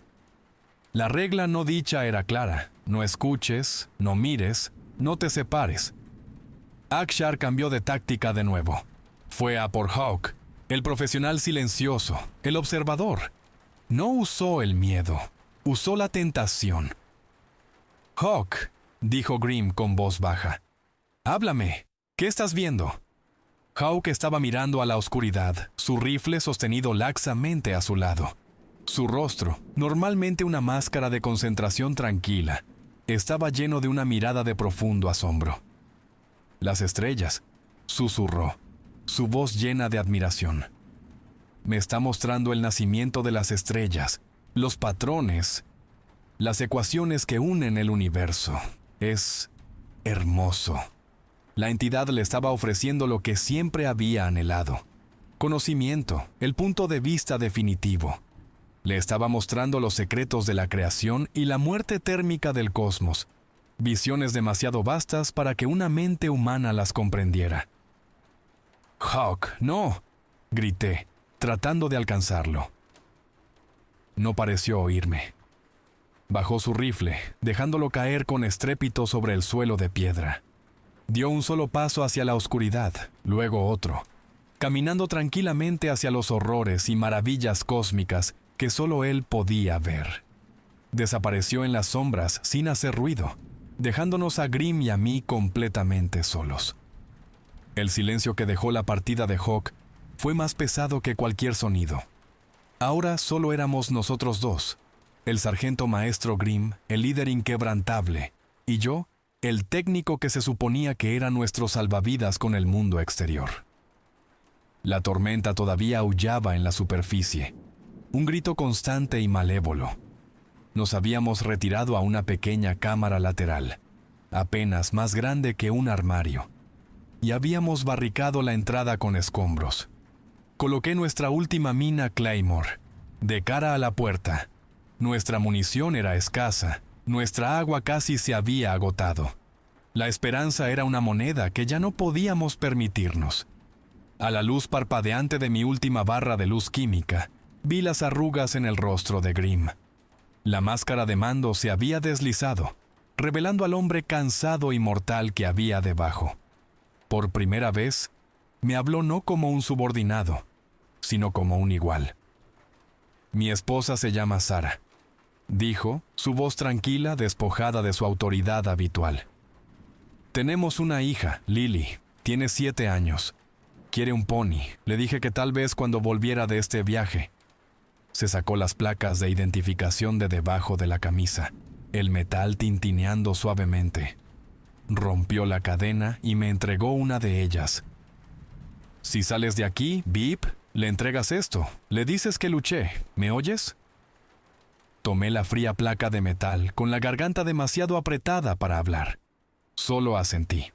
La regla no dicha era clara: no escuches, no mires, no te separes. Akshar cambió de táctica de nuevo. Fue a por Hawk, el profesional silencioso, el observador. No usó el miedo, usó la tentación. «Hawk», dijo Grim con voz baja. «Háblame. ¿Qué estás viendo?» Hawk estaba mirando a la oscuridad, su rifle sostenido laxamente a su lado. Su rostro, normalmente una máscara de concentración tranquila, estaba lleno de una mirada de profundo asombro. «Las estrellas», susurró, su voz llena de admiración. «Me está mostrando el nacimiento de las estrellas, los patrones, las ecuaciones que unen el universo. Es hermoso». La entidad le estaba ofreciendo lo que siempre había anhelado: conocimiento, el punto de vista definitivo. Le estaba mostrando los secretos de la creación y la muerte térmica del cosmos, visiones demasiado vastas para que una mente humana las comprendiera. «Hawk, no», grité, tratando de alcanzarlo. No pareció oírme. Bajó su rifle, dejándolo caer con estrépito sobre el suelo de piedra. Dio un solo paso hacia la oscuridad, luego otro, caminando tranquilamente hacia los horrores y maravillas cósmicas que solo él podía ver. Desapareció en las sombras sin hacer ruido, dejándonos a Grim y a mí completamente solos. El silencio que dejó la partida de Hawk fue más pesado que cualquier sonido. Ahora solo éramos nosotros dos, el sargento maestro Grim, el líder inquebrantable, y yo, el técnico que se suponía que era nuestro salvavidas con el mundo exterior. La tormenta todavía aullaba en la superficie, un grito constante y malévolo. Nos habíamos retirado a una pequeña cámara lateral, apenas más grande que un armario, y habíamos barricado la entrada con escombros. Coloqué nuestra última mina Claymore, de cara a la puerta. Nuestra munición era escasa, nuestra agua casi se había agotado. La esperanza era una moneda que ya no podíamos permitirnos. A la luz parpadeante de mi última barra de luz química, vi las arrugas en el rostro de Grim. La máscara de mando se había deslizado, revelando al hombre cansado y mortal que había debajo. Por primera vez, me habló no como un subordinado, sino como un igual. «Mi esposa se llama Sara», dijo, su voz tranquila, despojada de su autoridad habitual. «Tenemos una hija, Lily, tiene 7 años. Quiere un pony. Le dije que tal vez cuando volviera de este viaje». Se sacó las placas de identificación de debajo de la camisa, el metal tintineando suavemente. Rompió la cadena y me entregó una de ellas. «Si sales de aquí, Beep, le entregas esto. Le dices que luché. ¿Me oyes?» Tomé la fría placa de metal, con la garganta demasiado apretada para hablar. Solo asentí.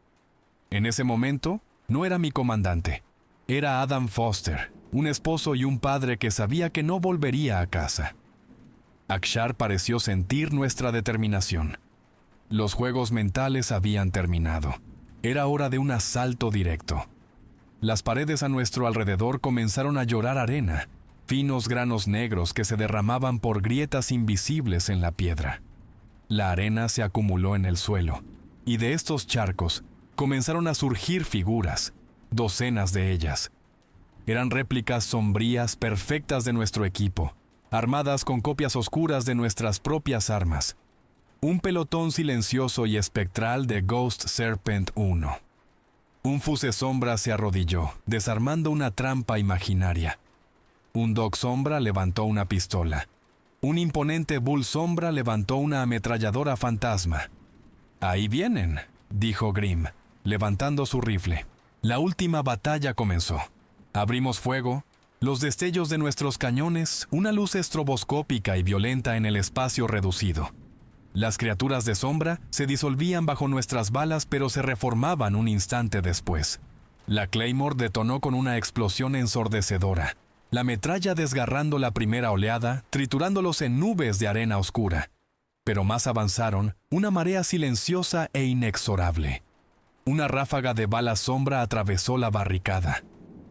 En ese momento, no era mi comandante. Era Adam Foster, un esposo y un padre que sabía que no volvería a casa. Akshar pareció sentir nuestra determinación. Los juegos mentales habían terminado. Era hora de un asalto directo. Las paredes a nuestro alrededor comenzaron a llorar arena, finos granos negros que se derramaban por grietas invisibles en la piedra. La arena se acumuló en el suelo, y de estos charcos comenzaron a surgir figuras, docenas de ellas. Eran réplicas sombrías perfectas de nuestro equipo, armadas con copias oscuras de nuestras propias armas. Un pelotón silencioso y espectral de Ghost Serpent 1. Un Fuse Sombra se arrodilló, desarmando una trampa imaginaria. Un Dog Sombra levantó una pistola. Un imponente Bull Sombra levantó una ametralladora fantasma. «Ahí vienen», dijo Grim, levantando su rifle. La última batalla comenzó. Abrimos fuego, los destellos de nuestros cañones, una luz estroboscópica y violenta en el espacio reducido. Las criaturas de sombra se disolvían bajo nuestras balas, pero se reformaban un instante después. La Claymore detonó con una explosión ensordecedora, la metralla desgarrando la primera oleada, triturándolos en nubes de arena oscura. Pero más avanzaron, una marea silenciosa e inexorable. Una ráfaga de balas sombra atravesó la barricada.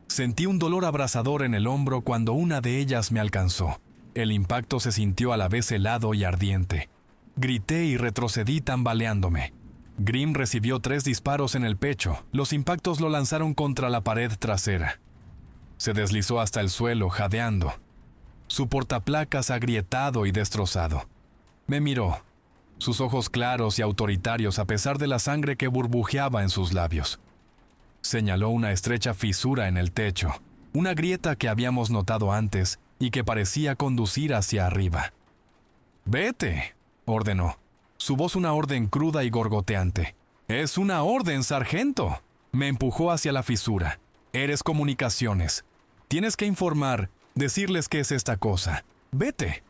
Sentí un dolor abrasador en el hombro cuando una de ellas me alcanzó. El impacto se sintió a la vez helado y ardiente. Grité y retrocedí tambaleándome. Grim recibió 3 disparos en el pecho. Los impactos lo lanzaron contra la pared trasera. Se deslizó hasta el suelo, jadeando. Su portaplacas agrietado y destrozado. Me miró, sus ojos claros y autoritarios a pesar de la sangre que burbujeaba en sus labios. Señaló una estrecha fisura en el techo, una grieta que habíamos notado antes y que parecía conducir hacia arriba. «Vete», ordenó, su voz una orden cruda y gorgoteante. «Es una orden, sargento». Me empujó hacia la fisura. «Eres comunicaciones. Tienes que informar, decirles qué es esta cosa. Vete».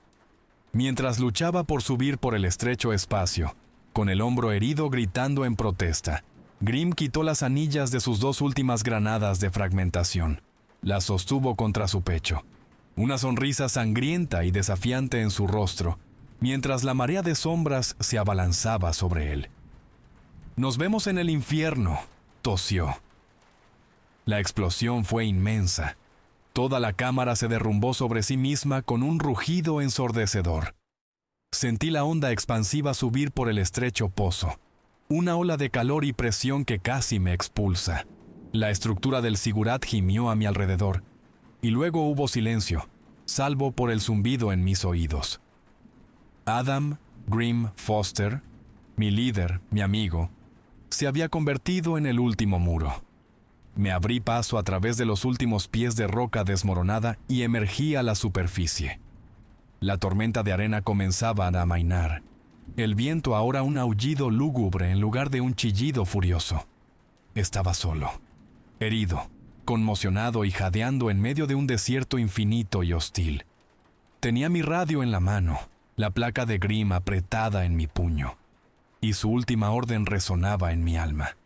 Mientras luchaba por subir por el estrecho espacio, con el hombro herido gritando en protesta, Grim quitó las anillas de sus 2 últimas granadas de fragmentación. Las sostuvo contra su pecho. Una sonrisa sangrienta y desafiante en su rostro, mientras la marea de sombras se abalanzaba sobre él. «Nos vemos en el infierno», tosió. La explosión fue inmensa. Toda la cámara se derrumbó sobre sí misma con un rugido ensordecedor. Sentí la onda expansiva subir por el estrecho pozo. Una ola de calor y presión que casi me expulsa. La estructura del Sigurat gimió a mi alrededor, y luego hubo silencio, salvo por el zumbido en mis oídos. Adam, Grim Foster, mi líder, mi amigo, se había convertido en el último muro. Me abrí paso a través de los últimos pies de roca desmoronada y emergí a la superficie. La tormenta de arena comenzaba a amainar. El viento ahora un aullido lúgubre en lugar de un chillido furioso. Estaba solo, herido, conmocionado y jadeando en medio de un desierto infinito y hostil. Tenía mi radio en la mano, la placa de Grim apretada en mi puño, y su última orden resonaba en mi alma.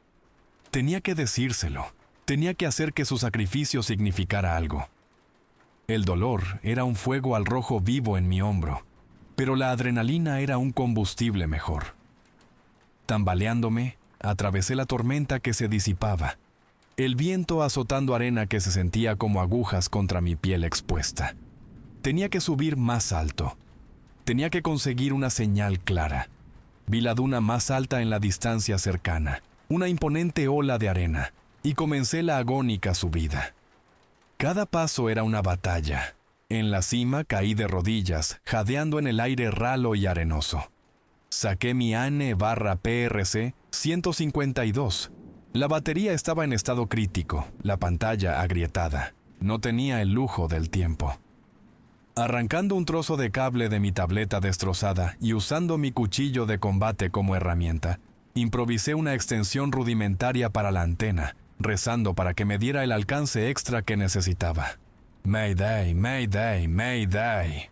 Tenía que decírselo. Tenía que hacer que su sacrificio significara algo. El dolor era un fuego al rojo vivo en mi hombro, pero la adrenalina era un combustible mejor. Tambaleándome, atravesé la tormenta que se disipaba, el viento azotando arena que se sentía como agujas contra mi piel expuesta. Tenía que subir más alto. Tenía que conseguir una señal clara. Vi la duna más alta en la distancia cercana, una imponente ola de arena, y comencé la agónica subida. Cada paso era una batalla. En la cima caí de rodillas, jadeando en el aire ralo y arenoso. Saqué mi AN/PRC 152. La batería estaba en estado crítico, la pantalla agrietada. No tenía el lujo del tiempo. Arrancando un trozo de cable de mi tableta destrozada y usando mi cuchillo de combate como herramienta, improvisé una extensión rudimentaria para la antena, rezando para que me diera el alcance extra que necesitaba. «Mayday, Mayday, Mayday»,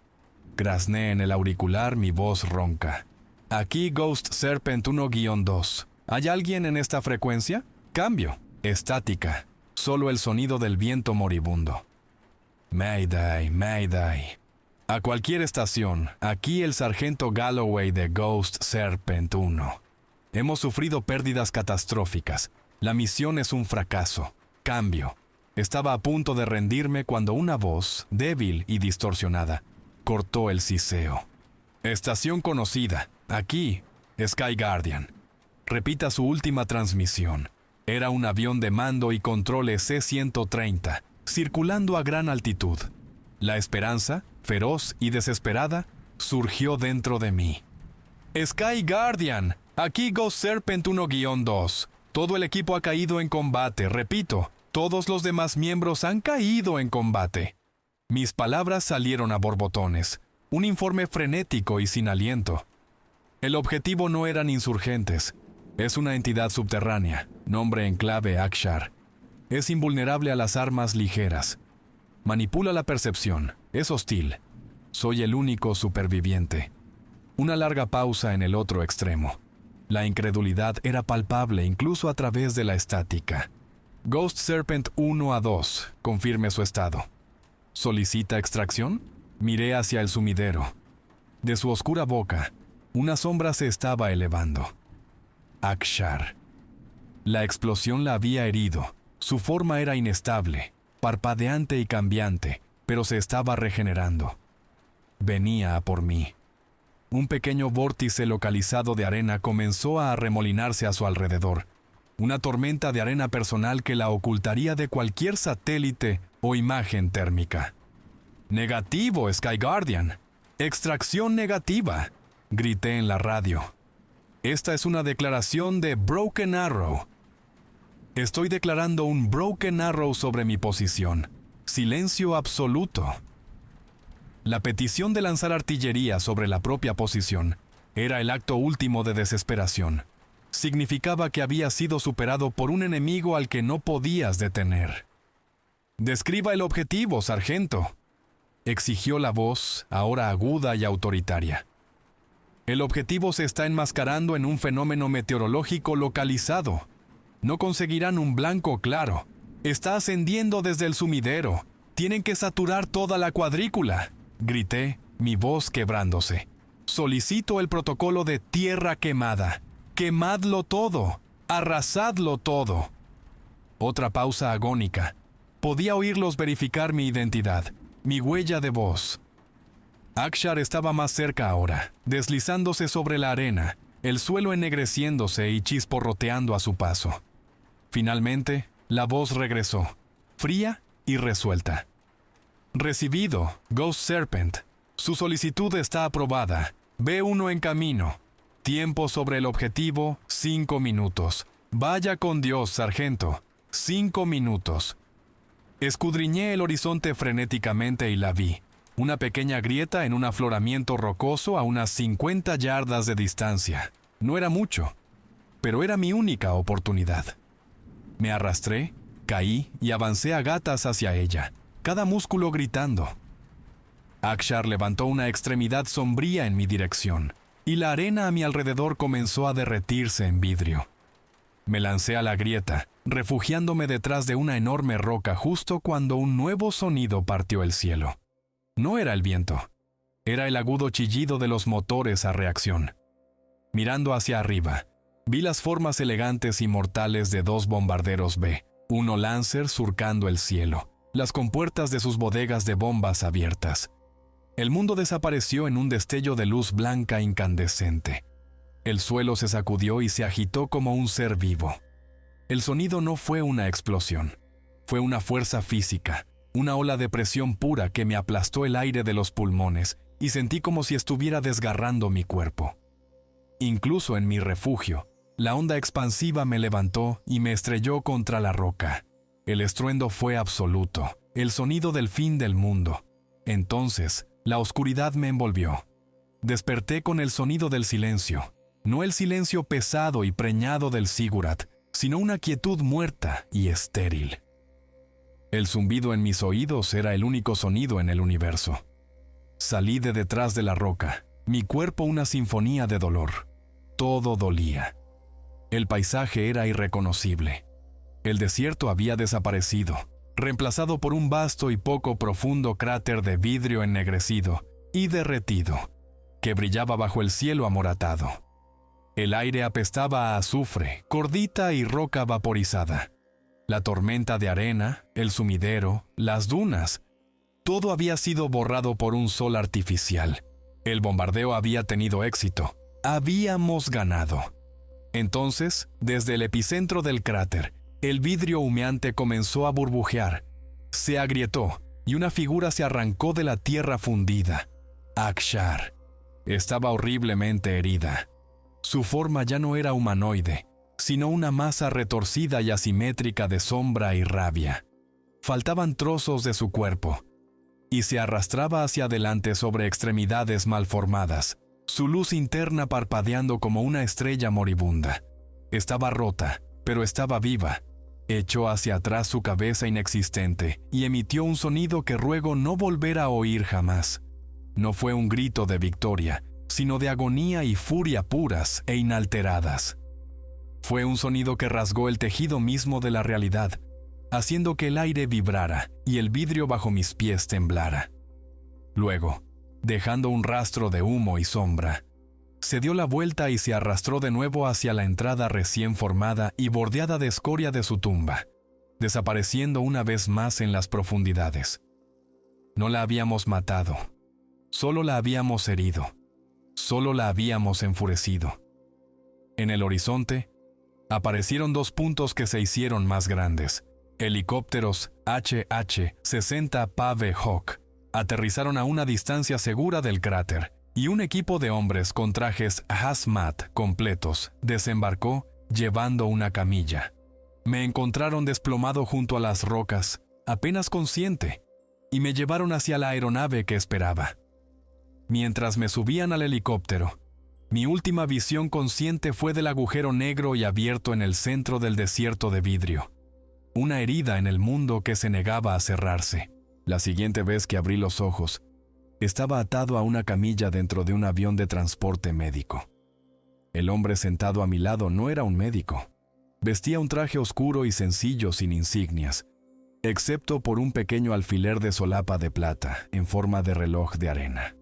grazné en el auricular mi voz ronca. «Aquí Ghost Serpent 1-2. ¿Hay alguien en esta frecuencia? Cambio. Estática. Solo el sonido del viento moribundo. Mayday, Mayday. A cualquier estación, aquí el sargento Galloway de Ghost Serpent 1. Hemos sufrido pérdidas catastróficas. La misión es un fracaso. Cambio. Estaba a punto de rendirme cuando una voz, débil y distorsionada, cortó el siseo. Estación conocida. Aquí, Sky Guardian. Repita su última transmisión. Era un avión de mando y controles C-130, circulando a gran altitud. La esperanza, feroz y desesperada, surgió dentro de mí. Sky Guardian, aquí Ghost Serpent 1-2. Todo el equipo ha caído en combate, repito, todos los demás miembros han caído en combate. Mis palabras salieron a borbotones, un informe frenético y sin aliento. El objetivo no eran insurgentes. Es una entidad subterránea, nombre en clave Akshar. Es invulnerable a las armas ligeras. Manipula la percepción, es hostil. Soy el único superviviente. Una larga pausa en el otro extremo. La incredulidad era palpable incluso a través de la estática. Ghost Serpent 1-2, confirme su estado. ¿Solicita extracción? Miré hacia el sumidero. De su oscura boca, una sombra se estaba elevando. Akshar. La explosión la había herido. Su forma era inestable, parpadeante y cambiante, pero se estaba regenerando. Venía a por mí. Un pequeño vórtice localizado de arena comenzó a arremolinarse a su alrededor. Una tormenta de arena personal que la ocultaría de cualquier satélite o imagen térmica. «Negativo, Sky Guardian. Extracción negativa», grité en la radio. «Esta es una declaración de Broken Arrow. Estoy declarando un Broken Arrow sobre mi posición. Silencio absoluto». La petición de lanzar artillería sobre la propia posición era el acto último de desesperación. Significaba que había sido superado por un enemigo al que no podías detener. «Describa el objetivo, sargento», exigió la voz, ahora aguda y autoritaria. «El objetivo se está enmascarando en un fenómeno meteorológico localizado. No conseguirán un blanco claro. Está ascendiendo desde el sumidero. Tienen que saturar toda la cuadrícula», grité, mi voz quebrándose. «Solicito el protocolo de tierra quemada. Quemadlo todo. Arrasadlo todo». Otra pausa agónica. Podía oírlos verificar mi identidad, mi huella de voz. Akshar estaba más cerca ahora, deslizándose sobre la arena, el suelo ennegreciéndose y chisporroteando a su paso. Finalmente, la voz regresó, fría y resuelta. «Recibido, Ghost Serpent. Su solicitud está aprobada. B1 en camino. Tiempo sobre el objetivo, 5 minutos. Vaya con Dios, sargento. 5 minutos». Escudriñé el horizonte frenéticamente y la vi. Una pequeña grieta en un afloramiento rocoso a unas 50 yardas de distancia. No era mucho, pero era mi única oportunidad. Me arrastré, caí y avancé a gatas hacia ella, cada músculo gritando. Akshar levantó una extremidad sombría en mi dirección, y la arena a mi alrededor comenzó a derretirse en vidrio. Me lancé a la grieta, refugiándome detrás de una enorme roca justo cuando un nuevo sonido partió el cielo. No era el viento, era el agudo chillido de los motores a reacción. Mirando hacia arriba, vi las formas elegantes y mortales de 2 bombarderos B, uno Lancer surcando el cielo, las compuertas de sus bodegas de bombas abiertas. El mundo desapareció en un destello de luz blanca incandescente. El suelo se sacudió y se agitó como un ser vivo. El sonido no fue una explosión, fue una fuerza física, una ola de presión pura que me aplastó el aire de los pulmones y sentí como si estuviera desgarrando mi cuerpo. Incluso en mi refugio, la onda expansiva me levantó y me estrelló contra la roca. El estruendo fue absoluto, el sonido del fin del mundo. Entonces, la oscuridad me envolvió. Desperté con el sonido del silencio, no el silencio pesado y preñado del Ziggurat, sino una quietud muerta y estéril. El zumbido en mis oídos era el único sonido en el universo. Salí de detrás de la roca, mi cuerpo una sinfonía de dolor. Todo dolía. El paisaje era irreconocible. El desierto había desaparecido, reemplazado por un vasto y poco profundo cráter de vidrio ennegrecido, y derretido, que brillaba bajo el cielo amoratado. El aire apestaba a azufre, cordita y roca vaporizada. La tormenta de arena, el sumidero, las dunas, todo había sido borrado por un sol artificial. El bombardeo había tenido éxito. Habíamos ganado. Entonces, desde el epicentro del cráter, el vidrio humeante comenzó a burbujear. Se agrietó y una figura se arrancó de la tierra fundida. Akshar. Estaba horriblemente herida. Su forma ya no era humanoide, sino una masa retorcida y asimétrica de sombra y rabia. Faltaban trozos de su cuerpo, y se arrastraba hacia adelante sobre extremidades malformadas, su luz interna parpadeando como una estrella moribunda. Estaba rota, pero estaba viva. Echó hacia atrás su cabeza inexistente y emitió un sonido que ruego no volver a oír jamás. No fue un grito de victoria, sino de agonía y furia puras e inalteradas. Fue un sonido que rasgó el tejido mismo de la realidad, haciendo que el aire vibrara y el vidrio bajo mis pies temblara. Luego, dejando un rastro de humo y sombra, se dio la vuelta y se arrastró de nuevo hacia la entrada recién formada y bordeada de escoria de su tumba, desapareciendo una vez más en las profundidades. No la habíamos matado, solo la habíamos herido, solo la habíamos enfurecido. En el horizonte, aparecieron dos puntos que se hicieron más grandes. Helicópteros HH-60 Pave Hawk aterrizaron a una distancia segura del cráter, y un equipo de hombres con trajes hazmat completos desembarcó llevando una camilla. Me encontraron desplomado junto a las rocas, apenas consciente, y me llevaron hacia la aeronave que esperaba. Mientras me subían al helicóptero, mi última visión consciente fue del agujero negro y abierto en el centro del desierto de vidrio. Una herida en el mundo que se negaba a cerrarse. La siguiente vez que abrí los ojos, estaba atado a una camilla dentro de un avión de transporte médico. El hombre sentado a mi lado no era un médico. Vestía un traje oscuro y sencillo sin insignias, excepto por un pequeño alfiler de solapa de plata en forma de reloj de arena.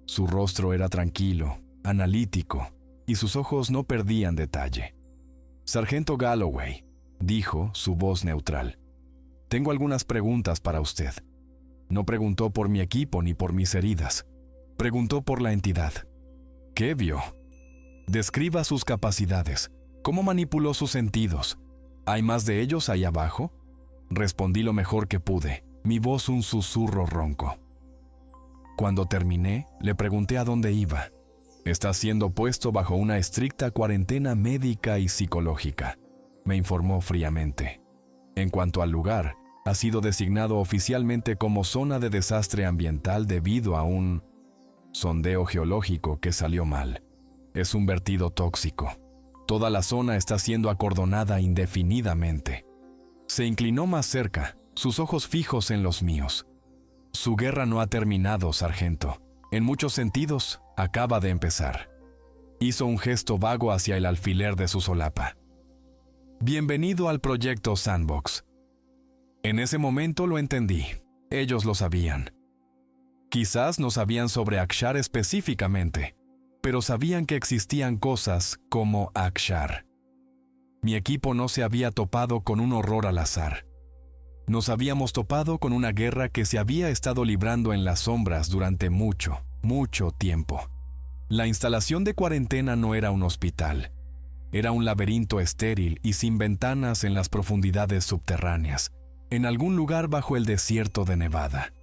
Su rostro era tranquilo, analítico, y sus ojos no perdían detalle. «Sargento Galloway», dijo, su voz neutral, «tengo algunas preguntas para usted». No preguntó por mi equipo ni por mis heridas. Preguntó por la entidad. ¿Qué vio? Describa sus capacidades. ¿Cómo manipuló sus sentidos? ¿Hay más de ellos ahí abajo? Respondí lo mejor que pude, mi voz un susurro ronco. Cuando terminé, le pregunté a dónde iba. Está siendo puesto bajo una estricta cuarentena médica y psicológica, me informó fríamente. En cuanto al lugar, ha sido designado oficialmente como zona de desastre ambiental debido a un sondeo geológico que salió mal. Es un vertido tóxico. Toda la zona está siendo acordonada indefinidamente. Se inclinó más cerca, sus ojos fijos en los míos. Su guerra no ha terminado, sargento. En muchos sentidos, acaba de empezar. Hizo un gesto vago hacia el alfiler de su solapa. Bienvenido al proyecto Sandbox. En ese momento lo entendí. Ellos lo sabían. Quizás no sabían sobre Akshar específicamente, pero sabían que existían cosas como Akshar. Mi equipo no se había topado con un horror al azar. Nos habíamos topado con una guerra que se había estado librando en las sombras durante mucho tiempo. La instalación de cuarentena no era un hospital. Era un laberinto estéril y sin ventanas en las profundidades subterráneas, en algún lugar bajo el desierto de Nevada.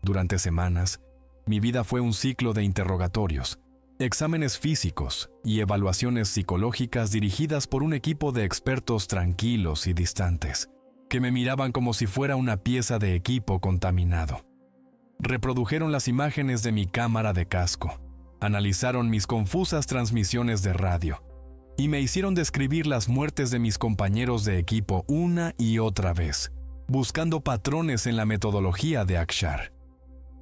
Durante semanas, mi vida fue un ciclo de interrogatorios, exámenes físicos y evaluaciones psicológicas dirigidas por un equipo de expertos tranquilos y distantes, que me miraban como si fuera una pieza de equipo contaminado. Reprodujeron las imágenes de mi cámara de casco, analizaron mis confusas transmisiones de radio y me hicieron describir las muertes de mis compañeros de equipo una y otra vez, buscando patrones en la metodología de Akshar.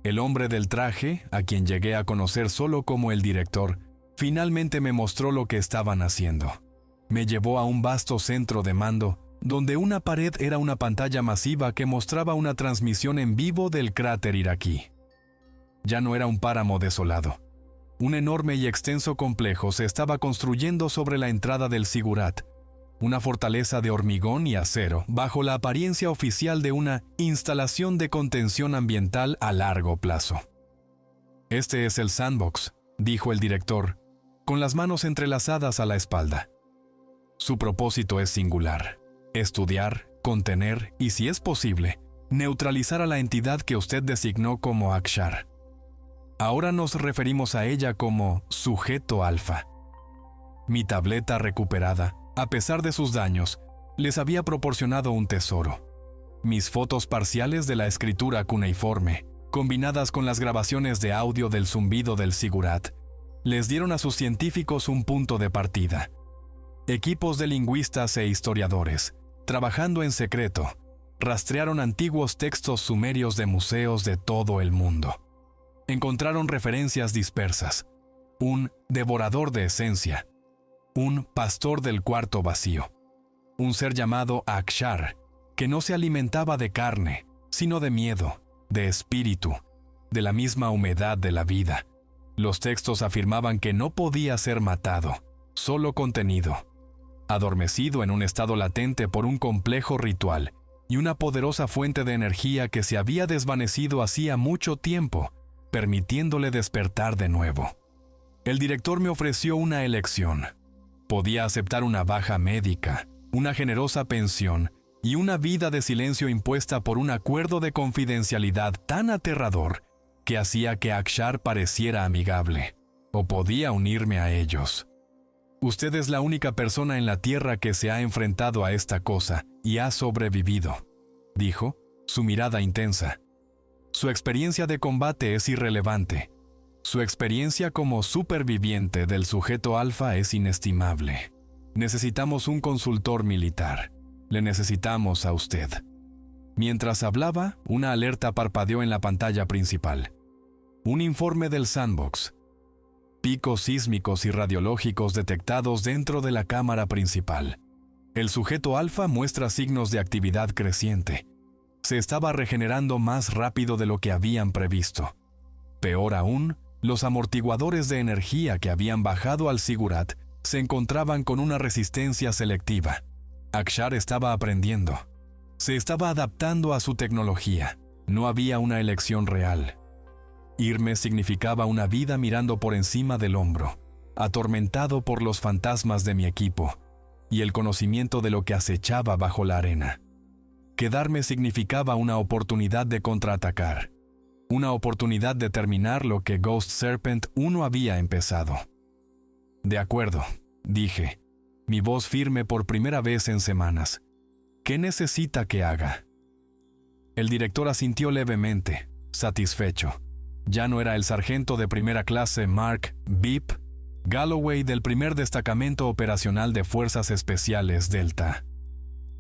El hombre del traje, a quien llegué a conocer solo como el director, finalmente me mostró lo que estaban haciendo. Me llevó a un vasto centro de mando, donde una pared era una pantalla masiva que mostraba una transmisión en vivo del cráter iraquí. Ya no era un páramo desolado. Un enorme y extenso complejo se estaba construyendo sobre la entrada del Zigurat, una fortaleza de hormigón y acero, bajo la apariencia oficial de una instalación de contención ambiental a largo plazo. «Este es el Sandbox», dijo el director, con las manos entrelazadas a la espalda. «Su propósito es singular: estudiar, contener y, si es posible, neutralizar a la entidad que usted designó como Akshar. Ahora nos referimos a ella como Sujeto Alfa. Mi tableta recuperada, a pesar de sus daños, les había proporcionado un tesoro. Mis fotos parciales de la escritura cuneiforme, combinadas con las grabaciones de audio del zumbido del Zigurat, les dieron a sus científicos un punto de partida. Equipos de lingüistas e historiadores, trabajando en secreto, rastrearon antiguos textos sumerios de museos de todo el mundo. Encontraron referencias dispersas: un devorador de esencia, un pastor del cuarto vacío, un ser llamado Akshar, que no se alimentaba de carne, sino de miedo, de espíritu, de la misma humedad de la vida. Los textos afirmaban que no podía ser matado, solo contenido, adormecido en un estado latente por un complejo ritual y una poderosa fuente de energía que se había desvanecido hacía mucho tiempo, permitiéndole despertar de nuevo. El director me ofreció una elección. Podía aceptar una baja médica, una generosa pensión y una vida de silencio impuesta por un acuerdo de confidencialidad tan aterrador que hacía que Akshar pareciera amigable, o podía unirme a ellos. Usted es la única persona en la Tierra que se ha enfrentado a esta cosa y ha sobrevivido, dijo, su mirada intensa. Su experiencia de combate es irrelevante. Su experiencia como superviviente del sujeto alfa es inestimable. Necesitamos un consultor militar. Le necesitamos a usted. Mientras hablaba, una alerta parpadeó en la pantalla principal. Un informe del Sandbox. Picos sísmicos y radiológicos detectados dentro de la cámara principal. El sujeto alfa muestra signos de actividad creciente. Se estaba regenerando más rápido de lo que habían previsto. Peor aún, los amortiguadores de energía que habían bajado al Zigurat se encontraban con una resistencia selectiva. Akshar estaba aprendiendo. Se estaba adaptando a su tecnología. No había una elección real. Irme significaba una vida mirando por encima del hombro, atormentado por los fantasmas de mi equipo y el conocimiento de lo que acechaba bajo la arena. Quedarme significaba una oportunidad de contraatacar, una oportunidad de terminar lo que Ghost Serpent 1 había empezado. «De acuerdo», dije, mi voz firme por primera vez en semanas. «¿Qué necesita que haga?» El director asintió levemente, satisfecho. Ya no era el sargento de primera clase Mark Beep Galloway del primer destacamento operacional de Fuerzas Especiales Delta.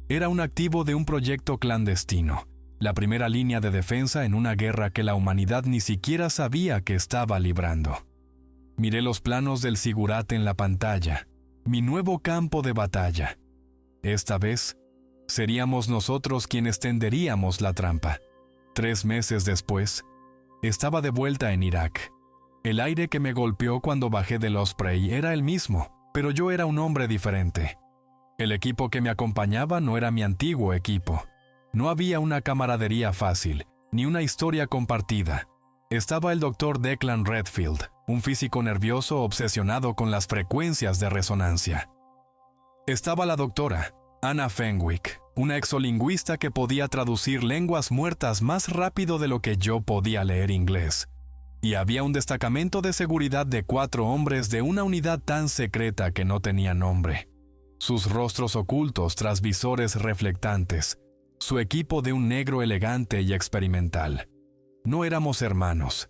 Era un activo de un proyecto clandestino, la primera línea de defensa en una guerra que la humanidad ni siquiera sabía que estaba librando. Miré los planos del Zigurat en la pantalla, mi nuevo campo de batalla. Esta vez, seríamos nosotros quienes tenderíamos la trampa. 3 meses después, estaba de vuelta en Irak. El aire que me golpeó cuando bajé del Osprey era el mismo, pero yo era un hombre diferente. El equipo que me acompañaba no era mi antiguo equipo. No había una camaradería fácil, ni una historia compartida. Estaba el Dr. Declan Redfield, un físico nervioso obsesionado con las frecuencias de resonancia. Estaba la doctora Anna Fenwick, una exolingüista que podía traducir lenguas muertas más rápido de lo que yo podía leer inglés. Y había un destacamento de seguridad de 4 hombres de una unidad tan secreta que no tenía nombre. Sus rostros ocultos tras visores reflectantes. Su equipo de un negro elegante y experimental. No éramos hermanos.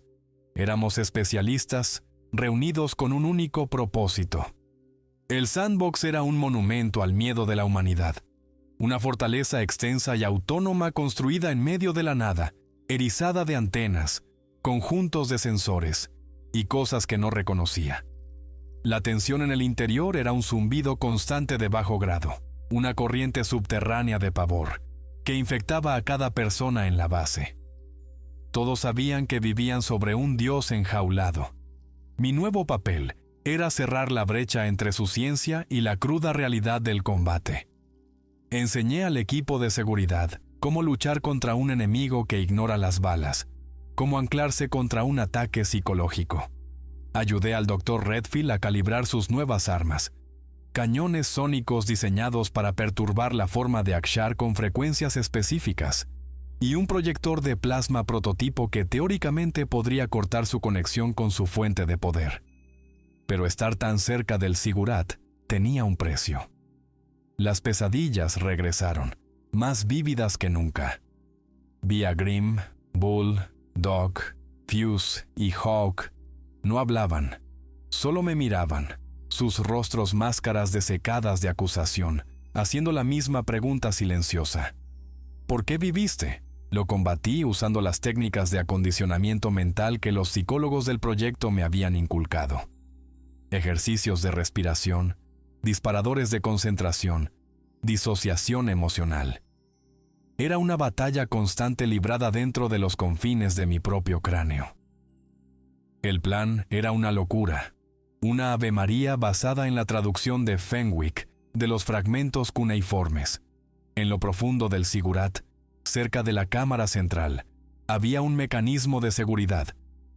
Éramos especialistas, reunidos con un único propósito. El Sandbox era un monumento al miedo de la humanidad. Una fortaleza extensa y autónoma construida en medio de la nada, erizada de antenas, conjuntos de sensores y cosas que no reconocía. La tensión en el interior era un zumbido constante de bajo grado, una corriente subterránea de pavor, que infectaba a cada persona en la base. Todos sabían que vivían sobre un dios enjaulado. Mi nuevo papel era cerrar la brecha entre su ciencia y la cruda realidad del combate. Enseñé al equipo de seguridad cómo luchar contra un enemigo que ignora las balas, cómo anclarse contra un ataque psicológico. Ayudé al Dr. Redfield a calibrar sus nuevas armas, cañones sónicos diseñados para perturbar la forma de Akshar con frecuencias específicas, y un proyector de plasma prototipo que teóricamente podría cortar su conexión con su fuente de poder. Pero estar tan cerca del Ziggurat tenía un precio. Las pesadillas regresaron, más vívidas que nunca. Vi a Grimm, Bull, Doc, Fuse y Hawk. No hablaban, solo me miraban, sus rostros máscaras desecadas de acusación, haciendo la misma pregunta silenciosa. ¿Por qué viviste? Lo combatí usando las técnicas de acondicionamiento mental que los psicólogos del proyecto me habían inculcado. Ejercicios de respiración, disparadores de concentración, disociación emocional. Era una batalla constante librada dentro de los confines de mi propio cráneo. El plan era una locura, una Ave María basada en la traducción de Fenwick de los fragmentos cuneiformes. En lo profundo del Ziggurat, cerca de la cámara central, había un mecanismo de seguridad,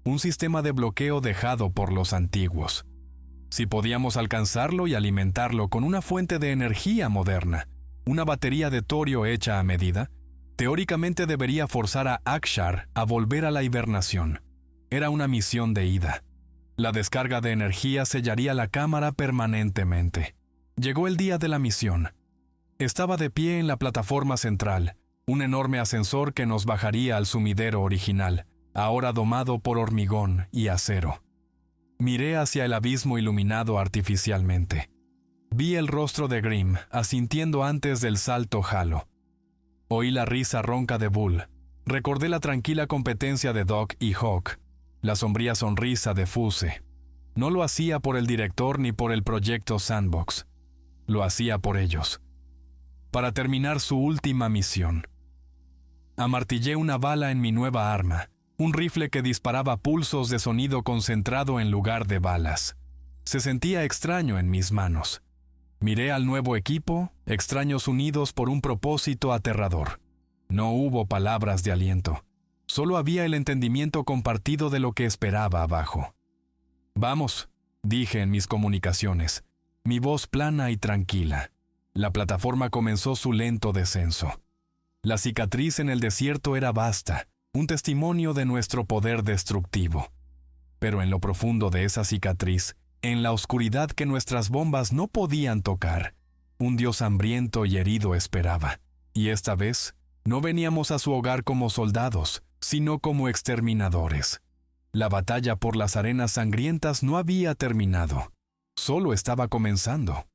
un sistema de bloqueo dejado por los antiguos. Si podíamos alcanzarlo y alimentarlo con una fuente de energía moderna, una batería de torio hecha a medida, teóricamente debería forzar a Akshar a volver a la hibernación. Era una misión de ida. La descarga de energía sellaría la cámara permanentemente. Llegó el día de la misión. Estaba de pie en la plataforma central, un enorme ascensor que nos bajaría al sumidero original, ahora domado por hormigón y acero. Miré hacia el abismo iluminado artificialmente. Vi el rostro de Grimm asintiendo antes del salto halo. Oí la risa ronca de Bull. Recordé la tranquila competencia de Doc y Hawk, la sombría sonrisa de Fuse. No lo hacía por el director ni por el proyecto Sandbox. Lo hacía por ellos. Para terminar su última misión. Amartillé una bala en mi nueva arma, un rifle que disparaba pulsos de sonido concentrado en lugar de balas. Se sentía extraño en mis manos. Miré al nuevo equipo, extraños unidos por un propósito aterrador. No hubo palabras de aliento. Solo había el entendimiento compartido de lo que esperaba abajo. «Vamos», dije en mis comunicaciones, mi voz plana y tranquila. La plataforma comenzó su lento descenso. La cicatriz en el desierto era vasta, un testimonio de nuestro poder destructivo. Pero en lo profundo de esa cicatriz, en la oscuridad que nuestras bombas no podían tocar, un dios hambriento y herido esperaba. Y esta vez, no veníamos a su hogar como soldados, sino como exterminadores. La batalla por las arenas sangrientas no había terminado, solo estaba comenzando.